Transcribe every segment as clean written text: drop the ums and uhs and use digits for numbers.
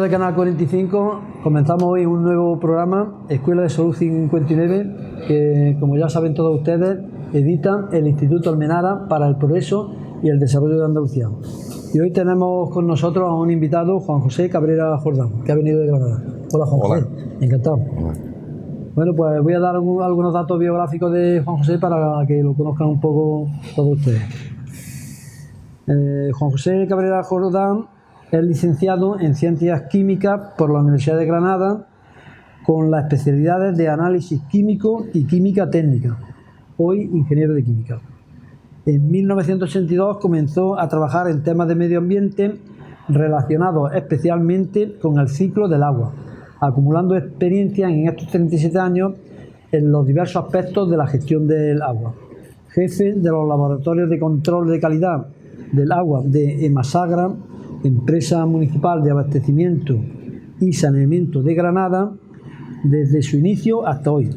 amigos de Canal 45, comenzamos hoy un nuevo programa, Escuela de Salud 59, que, como ya saben todos ustedes, edita el Instituto Almenara para el Progreso y el Desarrollo de Andalucía. Y hoy tenemos con nosotros a un invitado, Juan José Cabrera Jordán, que ha venido de Granada. Hola, Juan José. Encantado. Hola. Bueno, pues voy a dar algunos datos biográficos de Juan José para que lo conozcan un poco todos ustedes. Juan José Cabrera Jordán es licenciado en Ciencias Químicas por la Universidad de Granada con las especialidades de Análisis Químico y Química Técnica, hoy ingeniero de Química. En 1982 comenzó a trabajar en temas de medio ambiente relacionados especialmente con el ciclo del agua, acumulando experiencia en estos 37 años en los diversos aspectos de la gestión del agua. Jefe de los laboratorios de control de calidad del agua de Emasagra, empresa municipal de abastecimiento y saneamiento de Granada, desde su inicio hasta hoy,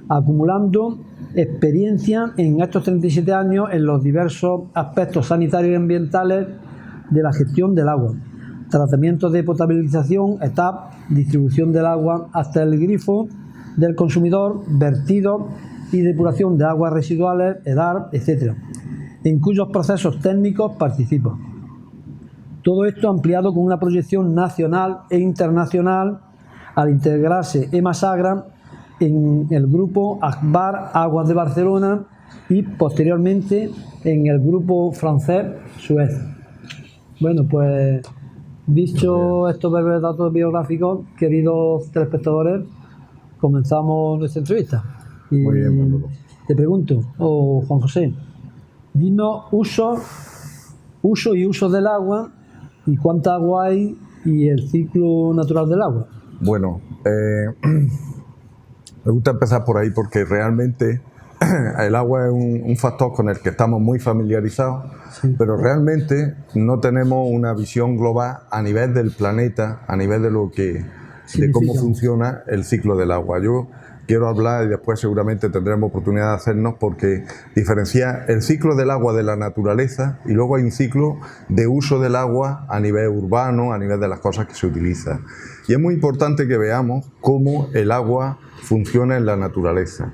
acumulando experiencia en estos 37 años en los diversos aspectos sanitarios y ambientales de la gestión del agua, tratamientos de potabilización, ETAP, distribución del agua hasta el grifo del consumidor, vertido y depuración de aguas residuales, EDAR, etc., en cuyos procesos técnicos participa. Todo esto ampliado con una proyección nacional e internacional al integrarse Emasagra en el grupo Agbar Aguas de Barcelona y posteriormente en el grupo francés Suez. Bueno, pues dicho estos breves datos biográficos, queridos telespectadores, comenzamos nuestra entrevista. Y muy bien, Manolo. Te pregunto, Juan José, dinos uso y uso del agua y cuánta agua hay y el ciclo natural del agua. Bueno, me gusta empezar por ahí porque realmente el agua es un factor con el que estamos muy familiarizados, sí, pero realmente no tenemos una visión global a nivel del planeta, a nivel de lo que, de cómo funciona el ciclo del agua. Yo quiero hablar y después seguramente tendremos oportunidad de hacernos porque diferencia el ciclo del agua de la naturaleza y luego hay un ciclo de uso del agua a nivel urbano, a nivel de las cosas que se utilizan. Y es muy importante que veamos cómo el agua funciona en la naturaleza.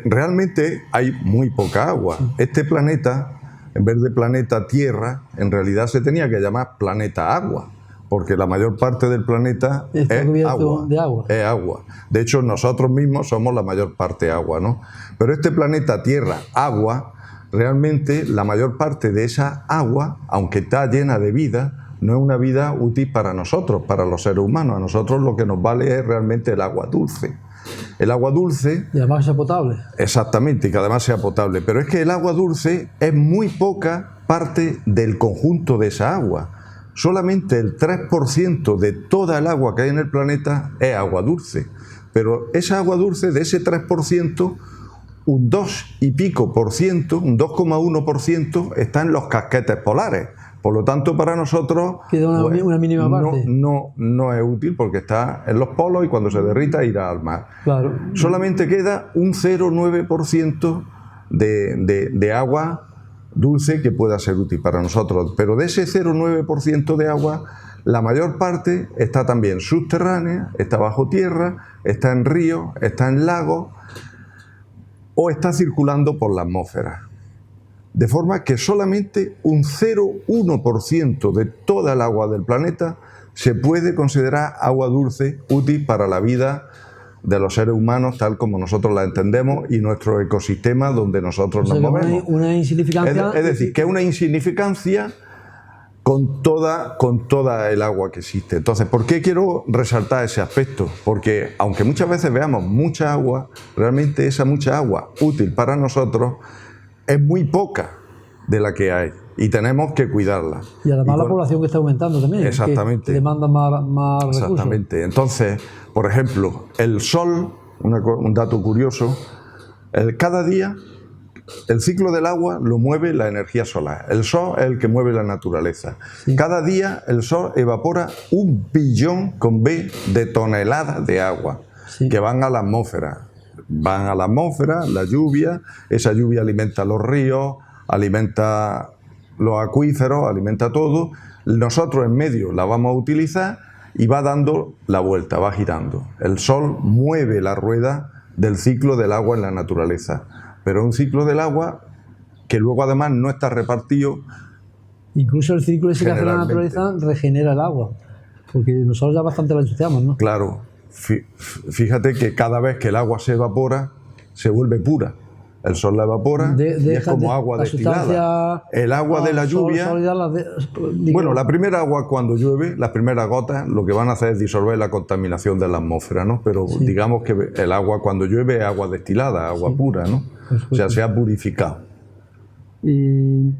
Realmente hay muy poca agua. Este planeta, en vez de planeta Tierra, en realidad se tenía que llamar planeta agua, porque la mayor parte del planeta es agua, es agua. De hecho, nosotros mismos somos la mayor parte agua, ¿no? Pero este planeta Tierra, agua, realmente la mayor parte de esa agua, aunque está llena de vida, no es una vida útil para nosotros, para los seres humanos. A nosotros lo que nos vale es realmente el agua dulce. El agua dulce... Y además sea potable. Exactamente, y que además sea potable. Pero es que el agua dulce es muy poca parte del conjunto de esa agua. Solamente el 3% de toda el agua que hay en el planeta es agua dulce. Pero esa agua dulce, de ese 3%, un 2 y pico por ciento, un 2,1% está en los casquetes polares. Por lo tanto, para nosotros queda una mínima parte. No es útil porque está en los polos y cuando se derrita irá al mar. Claro. Solamente queda un 0,9% de agua dulce que pueda ser útil para nosotros. Pero de ese 0,9% de agua, la mayor parte está también subterránea, está bajo tierra, está en ríos, está en lagos o está circulando por la atmósfera. De forma que solamente un 0,1% de toda el agua del planeta se puede considerar agua dulce útil para la vida de los seres humanos tal como nosotros la entendemos y nuestro ecosistema donde nosotros nos movemos. Una insignificancia. Es decir, que es una insignificancia con toda el agua que existe. Entonces, ¿por qué quiero resaltar ese aspecto? Porque aunque muchas veces veamos mucha agua, realmente esa mucha agua útil para nosotros es muy poca de la que hay y tenemos que cuidarla. Y además la población que está aumentando también. Exactamente. Que demanda más recursos. Exactamente. Entonces, por ejemplo, el sol, un dato curioso, cada día el ciclo del agua lo mueve la energía solar. El sol es el que mueve la naturaleza. Sí. Cada día el sol evapora 1 billón con B de toneladas de agua, sí, que van a la atmósfera. Van a la atmósfera, la lluvia, esa lluvia alimenta los ríos, alimenta los acuíferos, alimenta todo, nosotros en medio la vamos a utilizar y va dando la vuelta, va girando. El Sol mueve la rueda del ciclo del agua en la naturaleza, pero es un ciclo del agua que luego además no está repartido. Incluso el ciclo ese que hace la naturaleza regenera el agua, porque nosotros ya bastante la ensuciamos, ¿no? Claro, fíjate que cada vez que el agua se evapora, se vuelve pura. El sol la evapora y es como agua destilada. El agua de la lluvia... Bueno, la primera agua cuando llueve, las primeras gotas, lo que van a hacer es disolver la contaminación de la atmósfera, ¿no? Pero sí, digamos que el agua cuando llueve es agua destilada, agua sí, pura, ¿no? O sea, se ha purificado. Y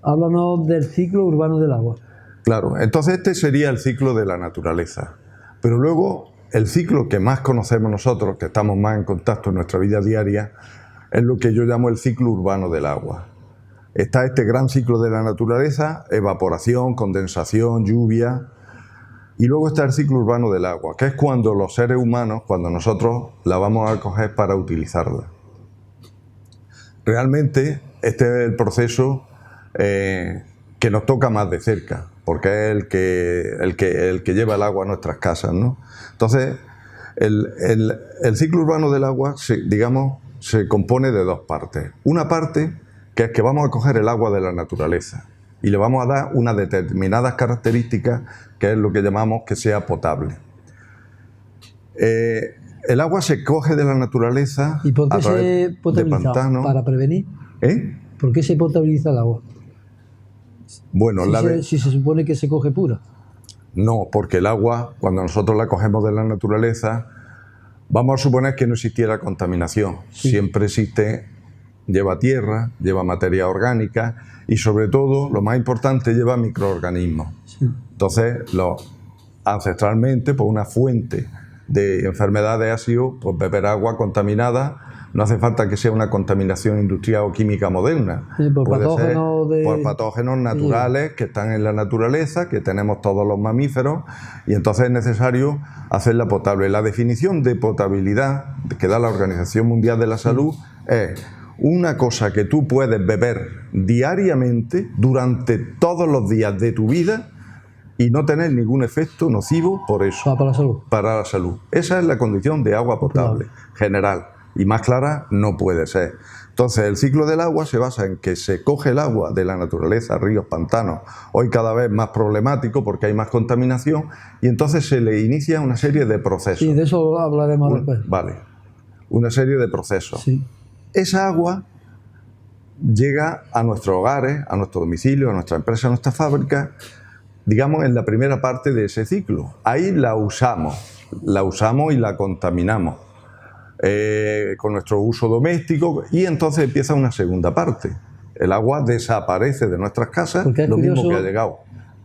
háblanos del ciclo urbano del agua. Claro, entonces este sería el ciclo de la naturaleza. Pero luego, el ciclo que más conocemos nosotros, que estamos más en contacto en nuestra vida diaria, es lo que yo llamo el ciclo urbano del agua. Está este gran ciclo de la naturaleza, evaporación, condensación, lluvia, y luego está el ciclo urbano del agua, que es cuando los seres humanos, cuando nosotros la vamos a coger para utilizarla. Realmente este es el proceso que nos toca más de cerca, porque es el que lleva el agua a nuestras casas, ¿no? Entonces, el ciclo urbano del agua, digamos, se compone de dos partes. Una parte que es que vamos a coger el agua de la naturaleza y le vamos a dar unas determinadas características que es lo que llamamos que sea potable. El agua se coge de la naturaleza. ¿Y por qué se potabiliza? ¿Para prevenir? ¿Por qué se potabiliza el agua? Bueno, si se supone que se coge pura. No, porque el agua, cuando nosotros la cogemos de la naturaleza, vamos a suponer que no existiera contaminación. Sí. Siempre existe, lleva tierra, lleva materia orgánica y sobre todo, lo más importante, lleva microorganismos. Sí. Entonces, ancestralmente, pues una fuente de enfermedades ha sido pues, beber agua contaminada. No hace falta que sea una contaminación industrial o química moderna. Sí, por patógenos naturales que están en la naturaleza, que tenemos todos los mamíferos, y entonces es necesario hacerla potable. La definición de potabilidad que da la Organización Mundial de la Salud es una cosa que tú puedes beber diariamente durante todos los días de tu vida y no tener ningún efecto nocivo por eso. Para la salud. Para la salud. Esa es la condición de agua potable general. Y más clara no puede ser. Entonces, el ciclo del agua se basa en que se coge el agua de la naturaleza, ríos, pantanos, hoy cada vez más problemático porque hay más contaminación, y entonces se le inicia una serie de procesos. Sí, de eso hablaremos después. Vale, una serie de procesos. Sí. Esa agua llega a nuestros hogares, a nuestro domicilio, a nuestra empresa, a nuestra fábrica, digamos en la primera parte de ese ciclo. Ahí la usamos y la contaminamos. Con nuestro uso doméstico, y entonces empieza una segunda parte. El agua desaparece de nuestras casas, lo mismo que ha llegado,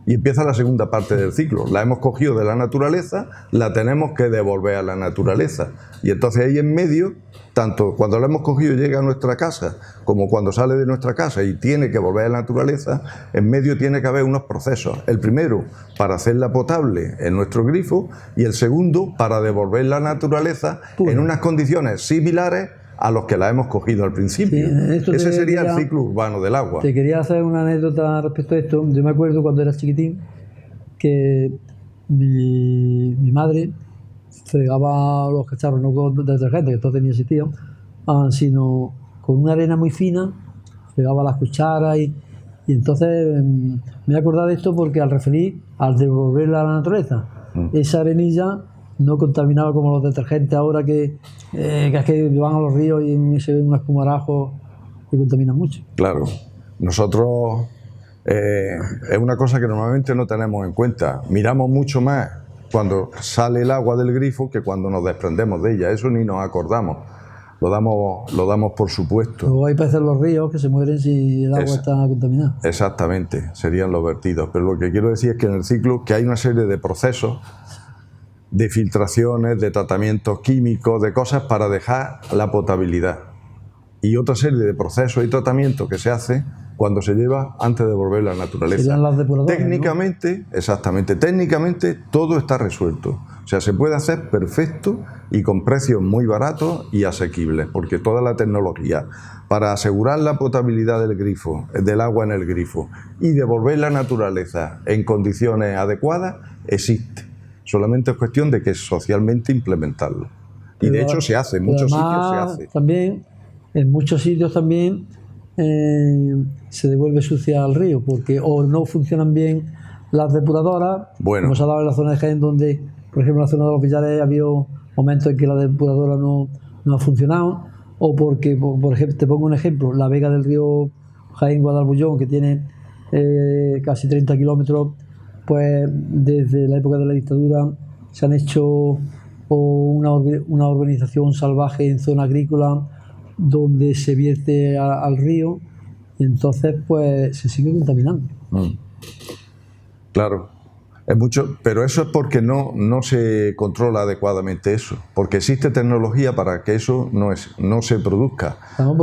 y empieza la segunda parte del ciclo. La hemos cogido de la naturaleza, la tenemos que devolver a la naturaleza, y entonces ahí en medio, tanto cuando la hemos cogido y llega a nuestra casa, como cuando sale de nuestra casa y tiene que volver a la naturaleza, en medio tiene que haber unos procesos. El primero, para hacerla potable en nuestro grifo, y el segundo, para devolverla a la naturaleza en unas condiciones similares a los que la hemos cogido al principio. Sí, ese sería el ciclo urbano del agua. Te quería hacer una anécdota respecto a esto. Yo me acuerdo cuando era chiquitín que mi madre fregaba los cacharros, no con detergente, que todo tenía existido, sino con una arena muy fina, fregaba las cucharas y entonces me he acordado de esto porque al devolverla a la naturaleza, esa arenilla no contaminaba como los detergentes ahora que van a los ríos y se ven un espumarajo que contaminan mucho. Claro, nosotros es una cosa que normalmente no tenemos en cuenta. Miramos mucho más cuando sale el agua del grifo que cuando nos desprendemos de ella. Eso ni nos acordamos. Lo damos por supuesto. Luego hay peces en los ríos que se mueren si el agua está contaminada. Exactamente, serían los vertidos. Pero lo que quiero decir es que en el ciclo que hay una serie de procesos, de filtraciones, de tratamientos químicos, de cosas para dejar la potabilidad. Y otra serie de procesos y tratamientos que se hace cuando se lleva antes de volver a la naturaleza. Serían las depuradoras, técnicamente, ¿no? Exactamente, técnicamente todo está resuelto. O sea, se puede hacer perfecto y con precios muy baratos y asequibles, porque toda la tecnología para asegurar la potabilidad del grifo, del agua en el grifo, y devolver la naturaleza en condiciones adecuadas, existe. Solamente es cuestión de que socialmente implementarlo. Y de hecho se hace, en muchos sitios se hace. También, en muchos sitios también se devuelve sucia al río, porque o no funcionan bien las depuradoras, como se ha dado en la zona de Jaén, donde, por ejemplo, en la zona de los Villares había momentos en que la depuradora no ha funcionado, o porque, por ejemplo, te pongo un ejemplo, la vega del río Jaén-Guadalbullón, que tiene casi 30 kilómetros, pues desde la época de la dictadura se han hecho una urbanización salvaje en zona agrícola donde se vierte al río, y entonces pues se sigue contaminando. Claro, es mucho, pero eso es porque no se controla adecuadamente eso, porque existe tecnología para que eso no se produzca.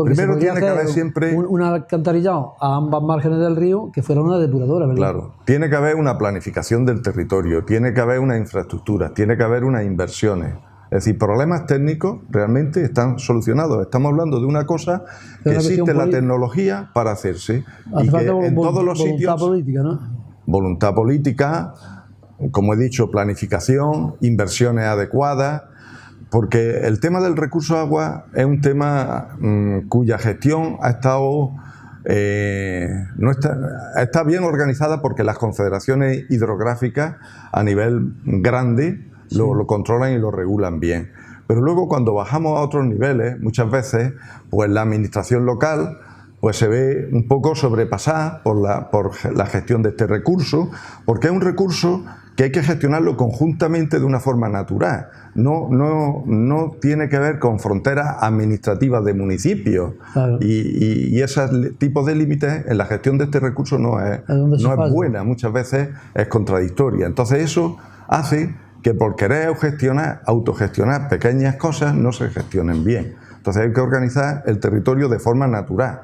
Primero tiene que haber siempre un alcantarillado a ambas márgenes del río que fuera una depuradora, ¿verdad? Claro, tiene que haber una planificación del territorio, tiene que haber una infraestructura, tiene que haber unas inversiones. Es decir, problemas técnicos realmente están solucionados. Estamos hablando de una cosa que existe la tecnología para hacerse y que en todos los sitios... Voluntad política, ¿no? Voluntad política, como he dicho, planificación, inversiones adecuadas, porque el tema del recurso agua es un tema cuya gestión ha estado... está bien organizada porque las confederaciones hidrográficas a nivel grande lo controlan y lo regulan bien. Pero luego cuando bajamos a otros niveles, muchas veces, pues la administración local pues se ve un poco sobrepasada por la gestión de este recurso, porque es un recurso que hay que gestionarlo conjuntamente de una forma natural. No tiene que ver con fronteras administrativas de municipios. Claro. Y esos tipos de límites en la gestión de este recurso no es buena, muchas veces es contradictoria. Entonces eso hace que por querer autogestionar pequeñas cosas no se gestionen bien. Entonces hay que organizar el territorio de forma natural,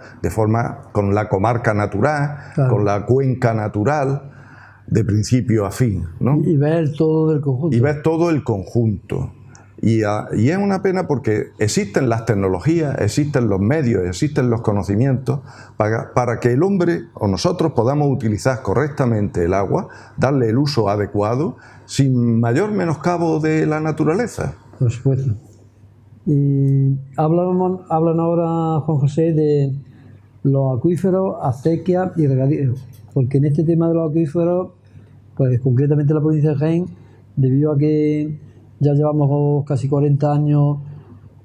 con la comarca natural, claro, con la cuenca natural, de principio a fin, ¿no? Y ver todo el conjunto. Y ver todo el conjunto. Y es una pena porque existen las tecnologías, existen los medios, existen los conocimientos para que el hombre o nosotros podamos utilizar correctamente el agua, darle el uso adecuado, sin mayor menoscabo de la naturaleza. Por supuesto. Y hablan ahora, Juan José, de los acuíferos, acequias y regadíos, porque en este tema de los acuíferos, pues concretamente en la provincia de Jaén, debido a que ya llevamos casi 40 años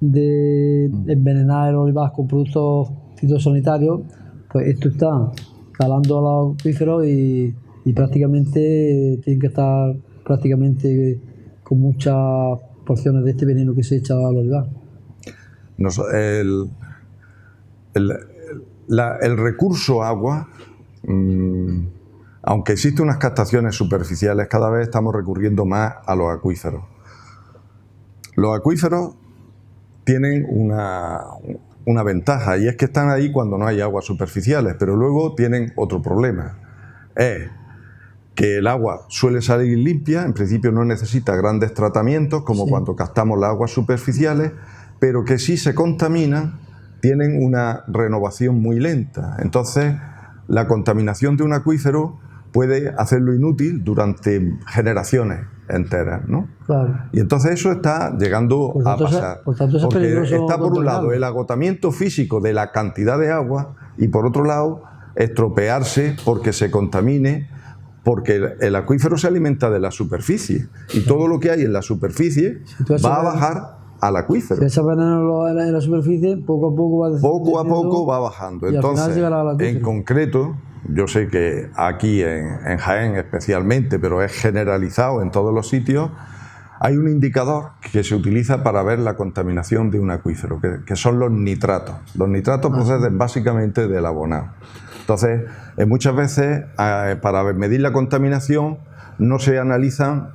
de envenenar el olivar con productos fitosanitarios, pues esto está calando a los acuíferos y prácticamente tienen que estar con muchas porciones de este veneno que se echa al olivar. El recurso agua, aunque existen unas captaciones superficiales, cada vez estamos recurriendo más a los acuíferos. Los acuíferos tienen una ventaja, y es que están ahí cuando no hay aguas superficiales, pero luego tienen otro problema. Es que el agua suele salir limpia, en principio no necesita grandes tratamientos como cuando captamos las aguas superficiales, pero que si se contaminan tienen una renovación muy lenta. Entonces la contaminación de un acuífero puede hacerlo inútil durante generaciones enteras, ¿no? Claro. Y entonces eso está llegando a pasar. Porque está por un lado el agotamiento físico de la cantidad de agua y por otro lado estropearse porque se contamine, porque el acuífero se alimenta de la superficie y todo lo que hay en la superficie va a bajar al acuífero. Si echas veneno en la superficie, poco a poco va bajando. Entonces, en concreto, yo sé que aquí en Jaén especialmente, pero es generalizado en todos los sitios, hay un indicador que se utiliza para ver la contaminación de un acuífero, que son los nitratos. Los nitratos proceden básicamente del abonado. Entonces, muchas veces, para medir la contaminación, no se analizan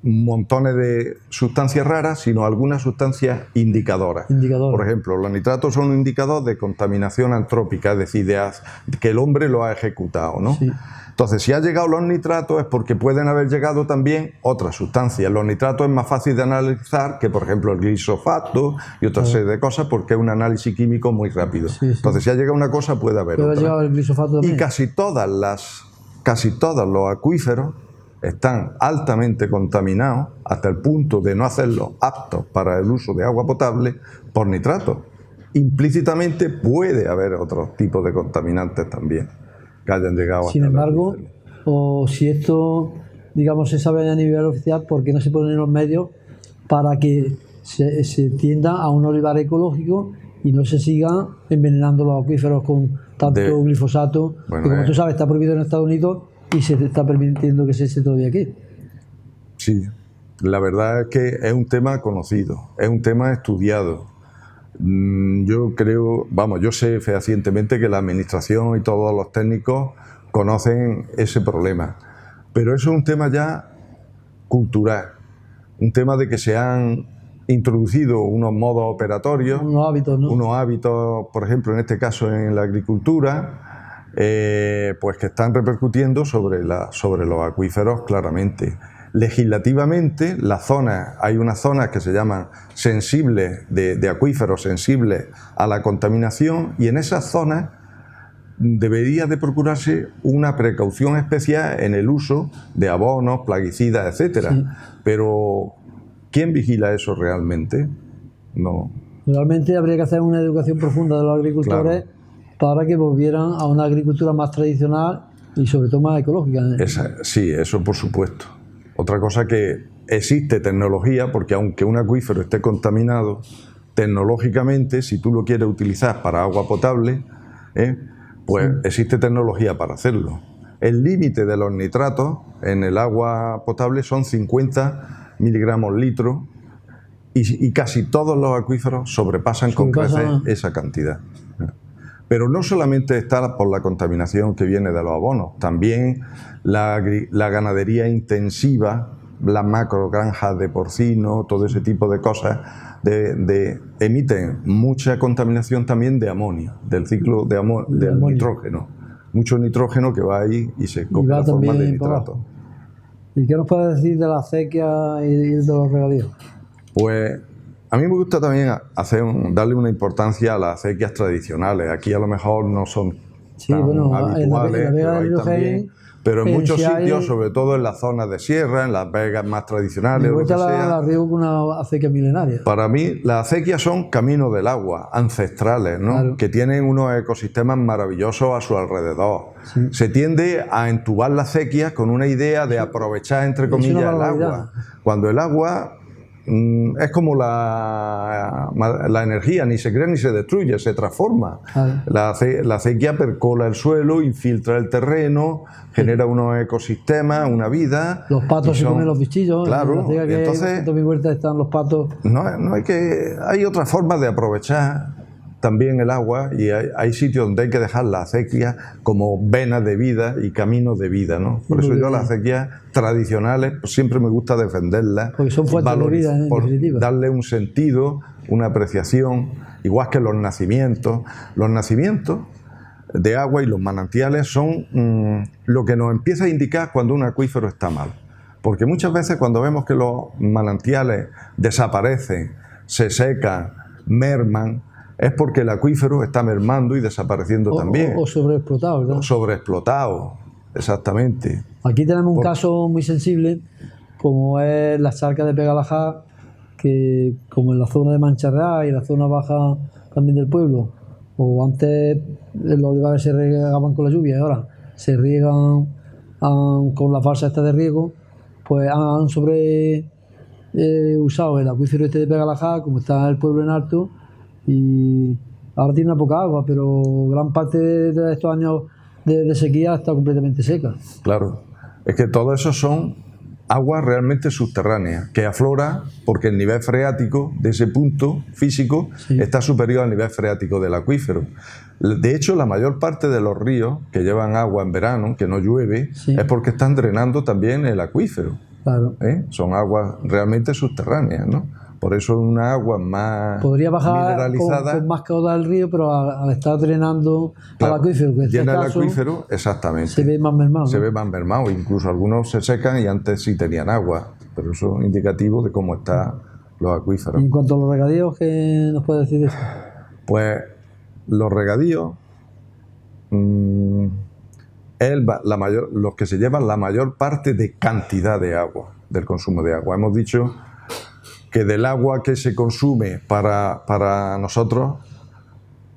montones de sustancias raras, sino algunas sustancias indicadoras. Por ejemplo, los nitratos son un indicador de contaminación antrópica, es decir, que el hombre lo ha ejecutado, ¿no? Sí. Entonces, si han llegado los nitratos es porque pueden haber llegado también otras sustancias. Los nitratos es más fácil de analizar que, por ejemplo, el glifosato y otra serie de cosas, porque es un análisis químico muy rápido. Sí, sí. Entonces, si ha llegado una cosa, puede haber otra. llegado el glifosato también. Y casi todos los acuíferos están altamente contaminados hasta el punto de no hacerlos aptos para el uso de agua potable por nitratos. Implícitamente puede haber otros tipos de contaminantes también que hayan llegado Sin embargo, o si esto, digamos, se sabe a nivel oficial, ¿por qué no se ponen los medios para que se tienda a un olivar ecológico y no se sigan envenenando los acuíferos con tanto glifosato? Bueno, que como tú sabes, está prohibido en Estados Unidos y se está permitiendo que se eche todavía aquí. Sí, la verdad es que es un tema conocido, es un tema estudiado. Yo creo, yo sé fehacientemente que la administración y todos los técnicos conocen ese problema, pero eso es un tema ya cultural, un tema de que se han introducido unos modos operatorios, unos hábitos, ¿no? Unos hábitos, por ejemplo, en este caso en la agricultura, pues que están repercutiendo sobre los acuíferos claramente. Legislativamente, hay unas zonas que se llaman sensibles, de acuíferos sensibles a la contaminación, y en esas zonas debería de procurarse una precaución especial en el uso de abonos, plaguicidas, etc. Sí. Pero, ¿quién vigila eso realmente? No. Realmente habría que hacer una educación profunda de los agricultores, claro, para que volvieran a una agricultura más tradicional y sobre todo más ecológica. Sí, eso por supuesto. Otra cosa que existe tecnología, porque aunque un acuífero esté contaminado, tecnológicamente, si tú lo quieres utilizar para agua potable, pues sí, existe tecnología para hacerlo. El límite de los nitratos en el agua potable son 50 miligramos litro y casi todos los acuíferos sobrepasan con creces esa cantidad. Pero no solamente está por la contaminación que viene de los abonos, también la ganadería intensiva, las macrogranjas de porcino, todo ese tipo de cosas, emiten mucha contaminación también de amonio, del ciclo del nitrógeno. Mucho nitrógeno que va ahí y se copia en forma de nitrato. ¿Y qué nos puedes decir de la acequia y de los regadíos? Pues a mí me gusta también darle una importancia a las acequias tradicionales. Aquí a lo mejor no son tan habituales, pero en muchos sitios, sobre todo en las zonas de sierra, en las vegas más tradicionales, o lo que sea. La riego con una acequia milenaria. Para mí, las acequias son caminos del agua, ancestrales, ¿no? Claro. Que tienen unos ecosistemas maravillosos a su alrededor. Sí. Se tiende a entubar las acequias con una idea de aprovechar, entre comillas, el agua. Cuando el agua es como la energía, ni se crea ni se destruye, se transforma. La acequia percola el suelo, infiltra el terreno, genera unos ecosistemas, una vida. Los patos se comen los bichillos. Claro, entonces en mi huerta están los patos. Hay otras formas de aprovechar también el agua, y hay sitios donde hay que dejar la acequia como venas de vida y caminos de vida, ¿no? Por eso yo las acequias tradicionales pues siempre me gusta defenderlas, porque son fuentes de vida, en definitiva, darle un sentido, una apreciación, igual que los nacimientos. Los nacimientos de agua y los manantiales son lo que nos empieza a indicar cuando un acuífero está mal, porque muchas veces cuando vemos que los manantiales desaparecen, se secan, merman, es porque el acuífero está mermando y desapareciendo también. O sobreexplotado, ¿verdad? O sobreexplotado, exactamente. Aquí tenemos un caso muy sensible, como es la charca de Pegalajá, que como en la zona de Mancharrá y la zona baja también del pueblo, o antes los olivares se regaban con la lluvia y ahora se riegan con la falsa esta de riego, pues han usado el acuífero este de Pegalajá, como está el pueblo en alto, y ahora tiene una poca agua, pero gran parte de estos años de sequía está completamente seca. Claro, es que todo eso son aguas realmente subterráneas, que aflora porque el nivel freático de ese punto físico está superior al nivel freático del acuífero. De hecho, la mayor parte de los ríos que llevan agua en verano, que no llueve, es porque están drenando también el acuífero. Claro. Son aguas realmente subterráneas, ¿no? Por eso una agua más podría bajar mineralizada, con más caudal al río, pero al estar drenando claro, al acuífero, que en este llena el caso acuífero, exactamente. se ve más mermado. Se ¿no? ve más mermado, incluso algunos se secan y antes sí tenían agua, pero eso es indicativo de cómo están los acuíferos. Y en cuanto a los regadíos, ¿qué nos puede decir de eso? Pues los regadíos los que se llevan la mayor parte de cantidad de agua, del consumo de agua. Hemos dicho que del agua que se consume para nosotros,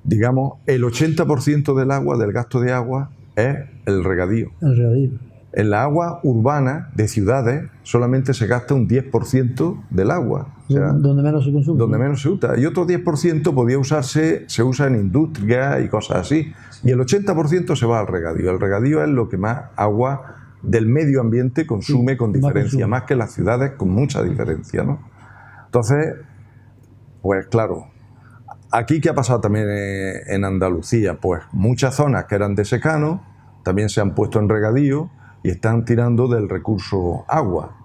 digamos, el 80% del agua, del gasto de agua, es el regadío. El regadío. En la agua urbana de ciudades solamente se gasta un 10% del agua. O sea, donde menos se consume. Donde menos se usa. Y otro 10% se usa en industria y cosas así. Y el 80% se va al regadío. El regadío es lo que más agua del medio ambiente consume con diferencia, más que las ciudades, con mucha diferencia, ¿no? Entonces, pues claro, aquí ¿qué ha pasado también en Andalucía? Pues muchas zonas que eran de secano también se han puesto en regadío y están tirando del recurso agua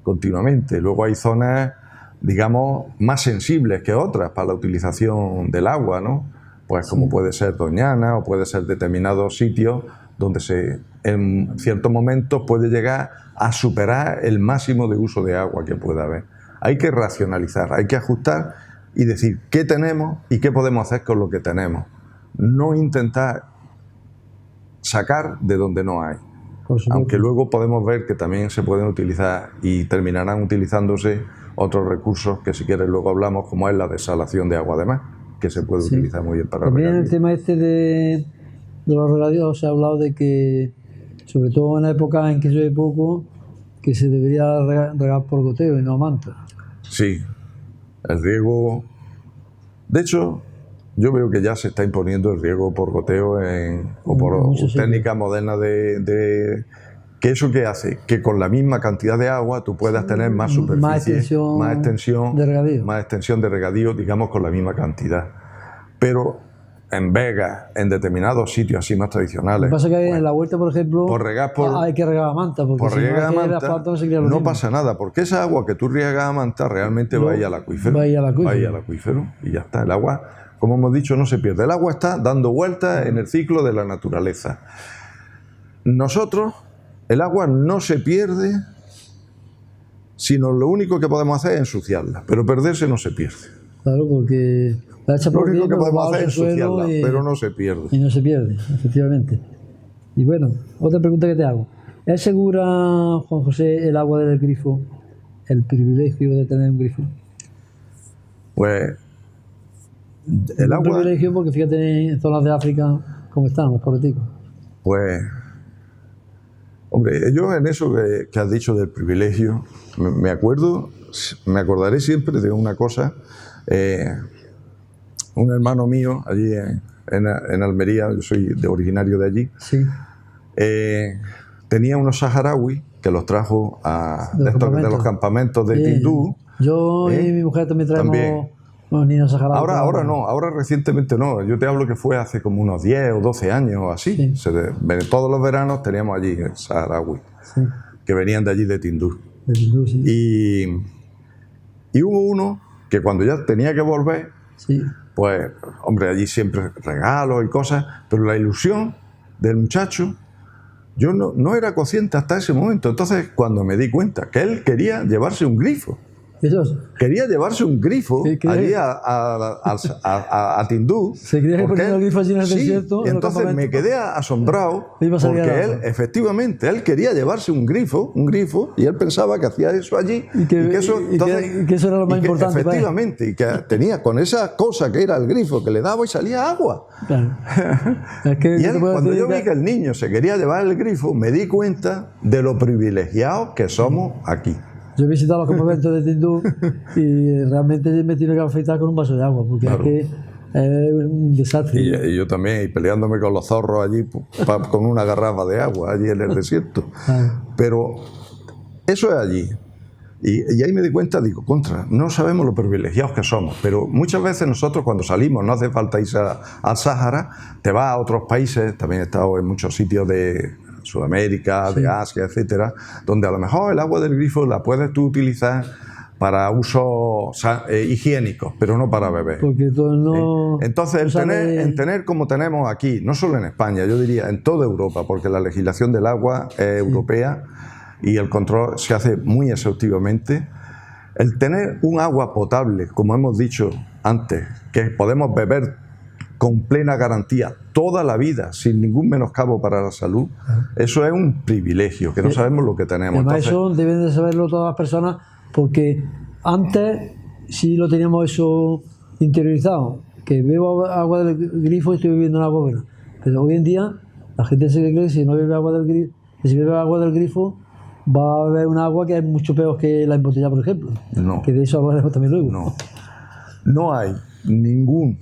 continuamente. Luego hay zonas, digamos, más sensibles que otras para la utilización del agua, ¿no? Pues como puede ser Doñana o puede ser determinados sitios donde en ciertos momentos puede llegar a superar el máximo de uso de agua que pueda haber. Hay que racionalizar, hay que ajustar y decir qué tenemos y qué podemos hacer con lo que tenemos. No intentar sacar de donde no hay. Aunque luego podemos ver que también se pueden utilizar y terminarán utilizándose otros recursos que si quieres luego hablamos, como es la desalación de agua de mar, que se puede utilizar muy bien para también regadío. El tema de los regadíos se ha hablado de que, sobre todo en la época en que llueve poco, que se debería regar por goteo y no a manta. Sí, el riego... De hecho, yo veo que ya se está imponiendo el riego por goteo o por técnicas modernas de... ¿Qué eso qué hace? Que con la misma cantidad de agua tú puedas tener más superficie, más extensión de regadío, digamos, con la misma cantidad. Pero en Vega, en determinados sitios así más tradicionales... Lo que pasa es que en la huerta, por ejemplo, hay que regar a manta, porque si no pasa nada, porque esa agua que tú riegas a manta realmente va a ir al acuífero. Va a ir al acuífero y ya está. El agua, como hemos dicho, no se pierde. El agua está dando vueltas en el ciclo de la naturaleza. Nosotros, el agua no se pierde, sino lo único que podemos hacer es ensuciarla, pero perderse no se pierde. Claro, porque la echa por lo único que podemos hacer es ensuciarla, pero no se pierde. Y no se pierde, efectivamente. Y bueno, otra pregunta que te hago. ¿Es segura, Juan José, el agua del grifo, el privilegio de tener un grifo? Pues el agua... Un privilegio porque fíjate en zonas de África cómo están los pobreticos. Pues... Hombre, yo en eso que has dicho del privilegio, me acordaré siempre de una cosa. Un hermano mío allí en Almería, yo soy originario de allí, sí. Tenía unos saharauis que los trajo de los campamentos de Tindú. Yo y mi mujer también traemos unos niños saharauis. Ahora no, ahora recientemente no. Yo te hablo que fue hace como unos 10 o 12 años o así. Sí. Todos los veranos teníamos allí el saharaui, sí, que venían de allí de Tindú. Sí. Y hubo uno que cuando ya tenía que volver, sí, pues, hombre, allí siempre regalos y cosas, pero la ilusión del muchacho, yo no era consciente hasta ese momento. Entonces, cuando me di cuenta que él quería llevarse un grifo, quería llevarse un grifo allí a Tindú. Se quería poner el grifo allí en el desierto. Y entonces me quedé asombrado porque él, efectivamente, él quería llevarse un grifo, y él pensaba que hacía eso allí. Y que eso era lo más importante. Efectivamente, y que tenía con esa cosa que era el grifo, que le daba y salía agua. Claro. Y él, cuando yo vi que el niño se quería llevar el grifo, me di cuenta de lo privilegiados que somos aquí. Yo he visitado los campamentos de Tindú y realmente me tiene que afeitar con un vaso de agua, porque claro, es que es un desastre. Y yo también, y peleándome con los zorros allí con una garrafa de agua, allí en el desierto. Claro. Pero eso es allí. Y ahí me di cuenta, digo, no sabemos lo privilegiados que somos, pero muchas veces nosotros cuando salimos, no hace falta irse al Sáhara, te vas a otros países, también he estado en muchos sitios de Sudamérica, de Asia, etcétera, donde a lo mejor el agua del grifo la puedes tú utilizar para usos higiénicos, pero no para beber. Porque todo no... Entonces, el tener como tenemos aquí, no solo en España, yo diría en toda Europa, porque la legislación del agua es europea y el control se hace muy exhaustivamente, el tener un agua potable, como hemos dicho antes, que podemos beber con plena garantía toda la vida, sin ningún menoscabo para la salud, eso es un privilegio, que no sabemos lo que tenemos. Además, eso deben de saberlo todas las personas, porque antes sí lo teníamos eso interiorizado, que bebo agua del grifo y estoy bebiendo agua buena. Pero hoy en día la gente se cree que si no bebe agua del grifo, que si bebe agua del grifo va a beber un agua que es mucho peor que la embotellada, por ejemplo. No. Que de eso hablaremos también luego. No. No hay ningún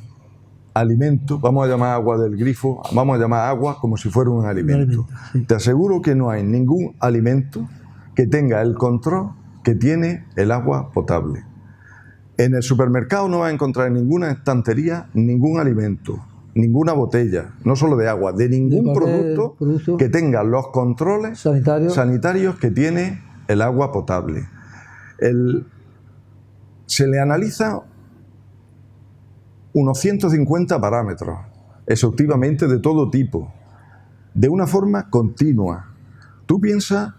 alimento, vamos a llamar agua del grifo, vamos a llamar agua como si fuera un alimento. Sí. Te aseguro que no hay ningún alimento que tenga el control que tiene el agua potable. En el supermercado no vas a encontrar en ninguna estantería ningún alimento, ninguna botella, no solo de agua, de ningún producto que tenga los controles sanitarios que tiene el agua potable. Se le analiza unos 150 parámetros, exhaustivamente de todo tipo, de una forma continua. Tú piensas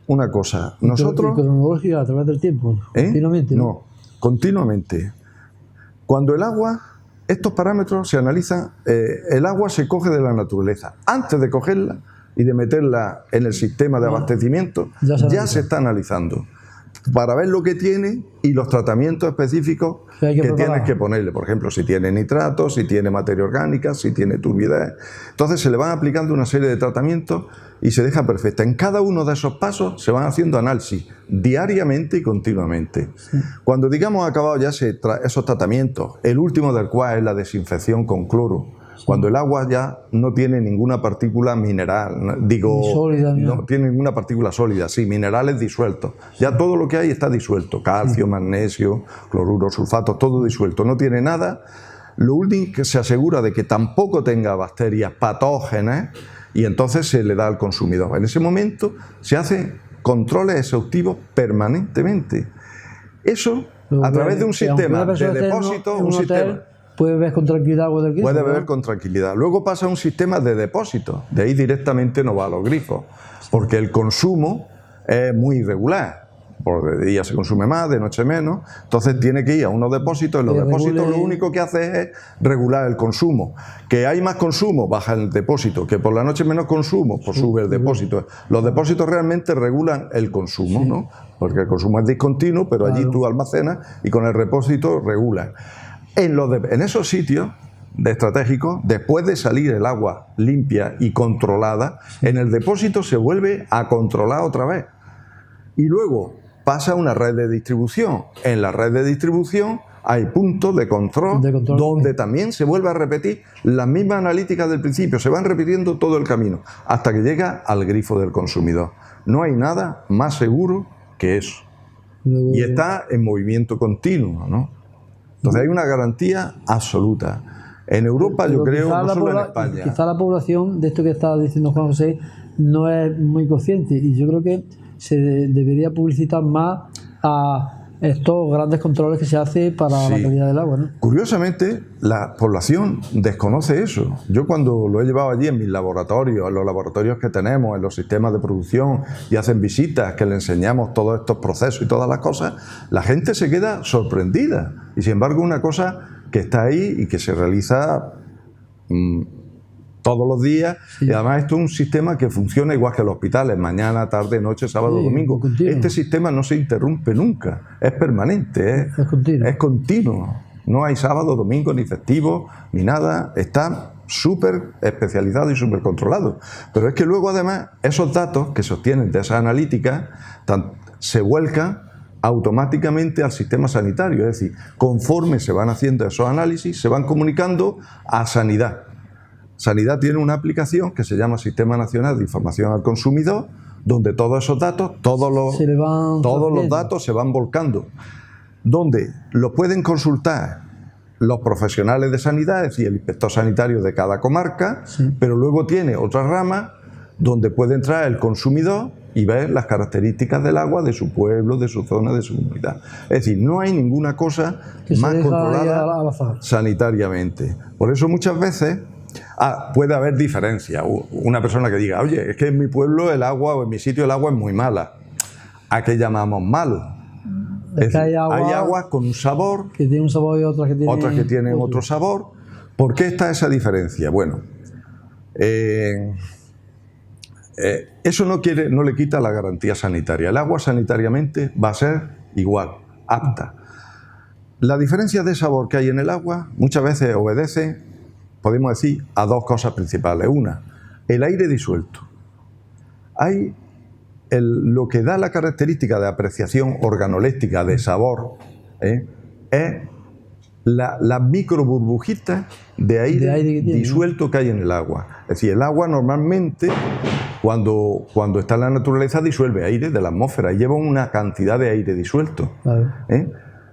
una cosa, nosotros... ¿Cronológica a través del tiempo? Continuamente. No, continuamente. Cuando el agua, estos parámetros se analizan, el agua se coge de la naturaleza. Antes de cogerla y de meterla en el sistema de abastecimiento, ya se está analizando, para ver lo que tiene y los tratamientos específicos que tienes que ponerle. Por ejemplo, si tiene nitratos, si tiene materia orgánica, si tiene turbidez. Entonces se le van aplicando una serie de tratamientos y se deja perfecta. En cada uno de esos pasos se van haciendo análisis diariamente y continuamente. Sí. Cuando digamos acabado ya esos tratamientos, el último del cual es la desinfección con cloro, cuando el agua ya no tiene ninguna partícula mineral, no tiene ninguna partícula sólida, sí, minerales disueltos. Ya todo lo que hay está disuelto, calcio, magnesio, cloruro, sulfato, todo disuelto, no tiene nada. Lo único que se asegura de que tampoco tenga bacterias patógenas y entonces se le da al consumidor. En ese momento se hacen controles exhaustivos permanentemente. Eso a través de un sistema de depósito, un sistema... Puede beber con tranquilidad agua del grifo. Puede beber con tranquilidad. Luego pasa a un sistema de depósito. De ahí directamente no va a los grifos. Porque el consumo es muy irregular. Por de día se consume más, de noche menos. Entonces tiene que ir a unos depósitos. En los depósitos lo único que hace es regular el consumo. Que hay más consumo, baja el depósito. Que por la noche menos consumo, pues sube el depósito. Los depósitos realmente regulan el consumo, ¿no? Porque el consumo es discontinuo, pero allí tú almacenas y con el depósito regulas. En esos sitios estratégicos, después de salir el agua limpia y controlada, en el depósito se vuelve a controlar otra vez. Y luego pasa a una red de distribución. En la red de distribución hay puntos de control donde también se vuelve a repetir las mismas analíticas del principio. Se van repitiendo todo el camino hasta que llega al grifo del consumidor. No hay nada más seguro que eso. Y está en movimiento continuo, ¿no? Entonces hay una garantía absoluta. En Europa, yo creo, no solo en España. Quizá la población, de esto que estaba diciendo Juan José, no es muy consciente. Y yo creo que se debería publicitar más a estos grandes controles que se hace para la calidad del agua, ¿no? Curiosamente, la población desconoce eso. Yo cuando lo he llevado allí en mis laboratorios, en los laboratorios que tenemos, en los sistemas de producción, y hacen visitas que le enseñamos todos estos procesos y todas las cosas, la gente se queda sorprendida. Y sin embargo, una cosa que está ahí y que se realiza todos los días, y además esto es un sistema que funciona igual que los hospitales, mañana, tarde, noche, sábado, domingo. Este sistema no se interrumpe nunca, es permanente, es continuo. No hay sábado, domingo, ni festivo, ni nada, está súper especializado y súper controlado. Pero es que luego además esos datos que se obtienen de esas analíticas se vuelcan automáticamente al sistema sanitario, es decir, conforme se van haciendo esos análisis, se van comunicando a Sanidad. Sanidad tiene una aplicación que se llama Sistema Nacional de Información al Consumidor, donde todos esos datos, todos los datos se van volcando, donde los pueden consultar los profesionales de sanidad, es decir, el inspector sanitario de cada comarca, pero luego tiene otra rama donde puede entrar el consumidor y ver las características del agua de su pueblo, de su zona, de su comunidad. Es decir, no hay ninguna cosa más controlada sanitariamente. Por eso muchas veces puede haber diferencia. Una persona que diga, oye, es que en mi pueblo el agua o en mi sitio el agua es muy mala. ¿A qué llamamos malo? Es decir, hay aguas con un sabor, que tienen un sabor y otras que tienen otro sabor. ¿Por qué está esa diferencia? Bueno, eso no le quita la garantía sanitaria. El agua sanitariamente va a ser igual, apta. La diferencia de sabor que hay en el agua muchas veces obedece, podemos decir, a dos cosas principales. Una, el aire disuelto. Hay lo que da la característica de apreciación organoléptica de sabor, es las micro burbujitas de aire disuelto que hay en el agua. Es decir, el agua normalmente, cuando está en la naturaleza, disuelve aire de la atmósfera y lleva una cantidad de aire disuelto.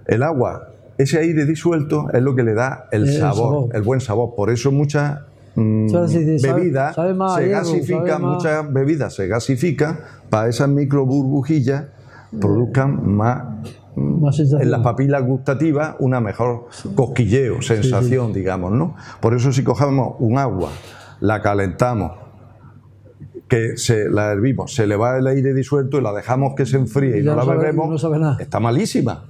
El agua, ese aire disuelto es lo que le da el sabor, el buen sabor. Por eso muchas bebidas se gasifican para esas micro burbujillas produzcan más en las papilas gustativas una mejor cosquilleo, sensación, digamos, ¿no? Por eso si cogemos un agua, la calentamos, la hervimos, se le va el aire disuelto y la dejamos que se enfríe y no la bebemos, está malísima,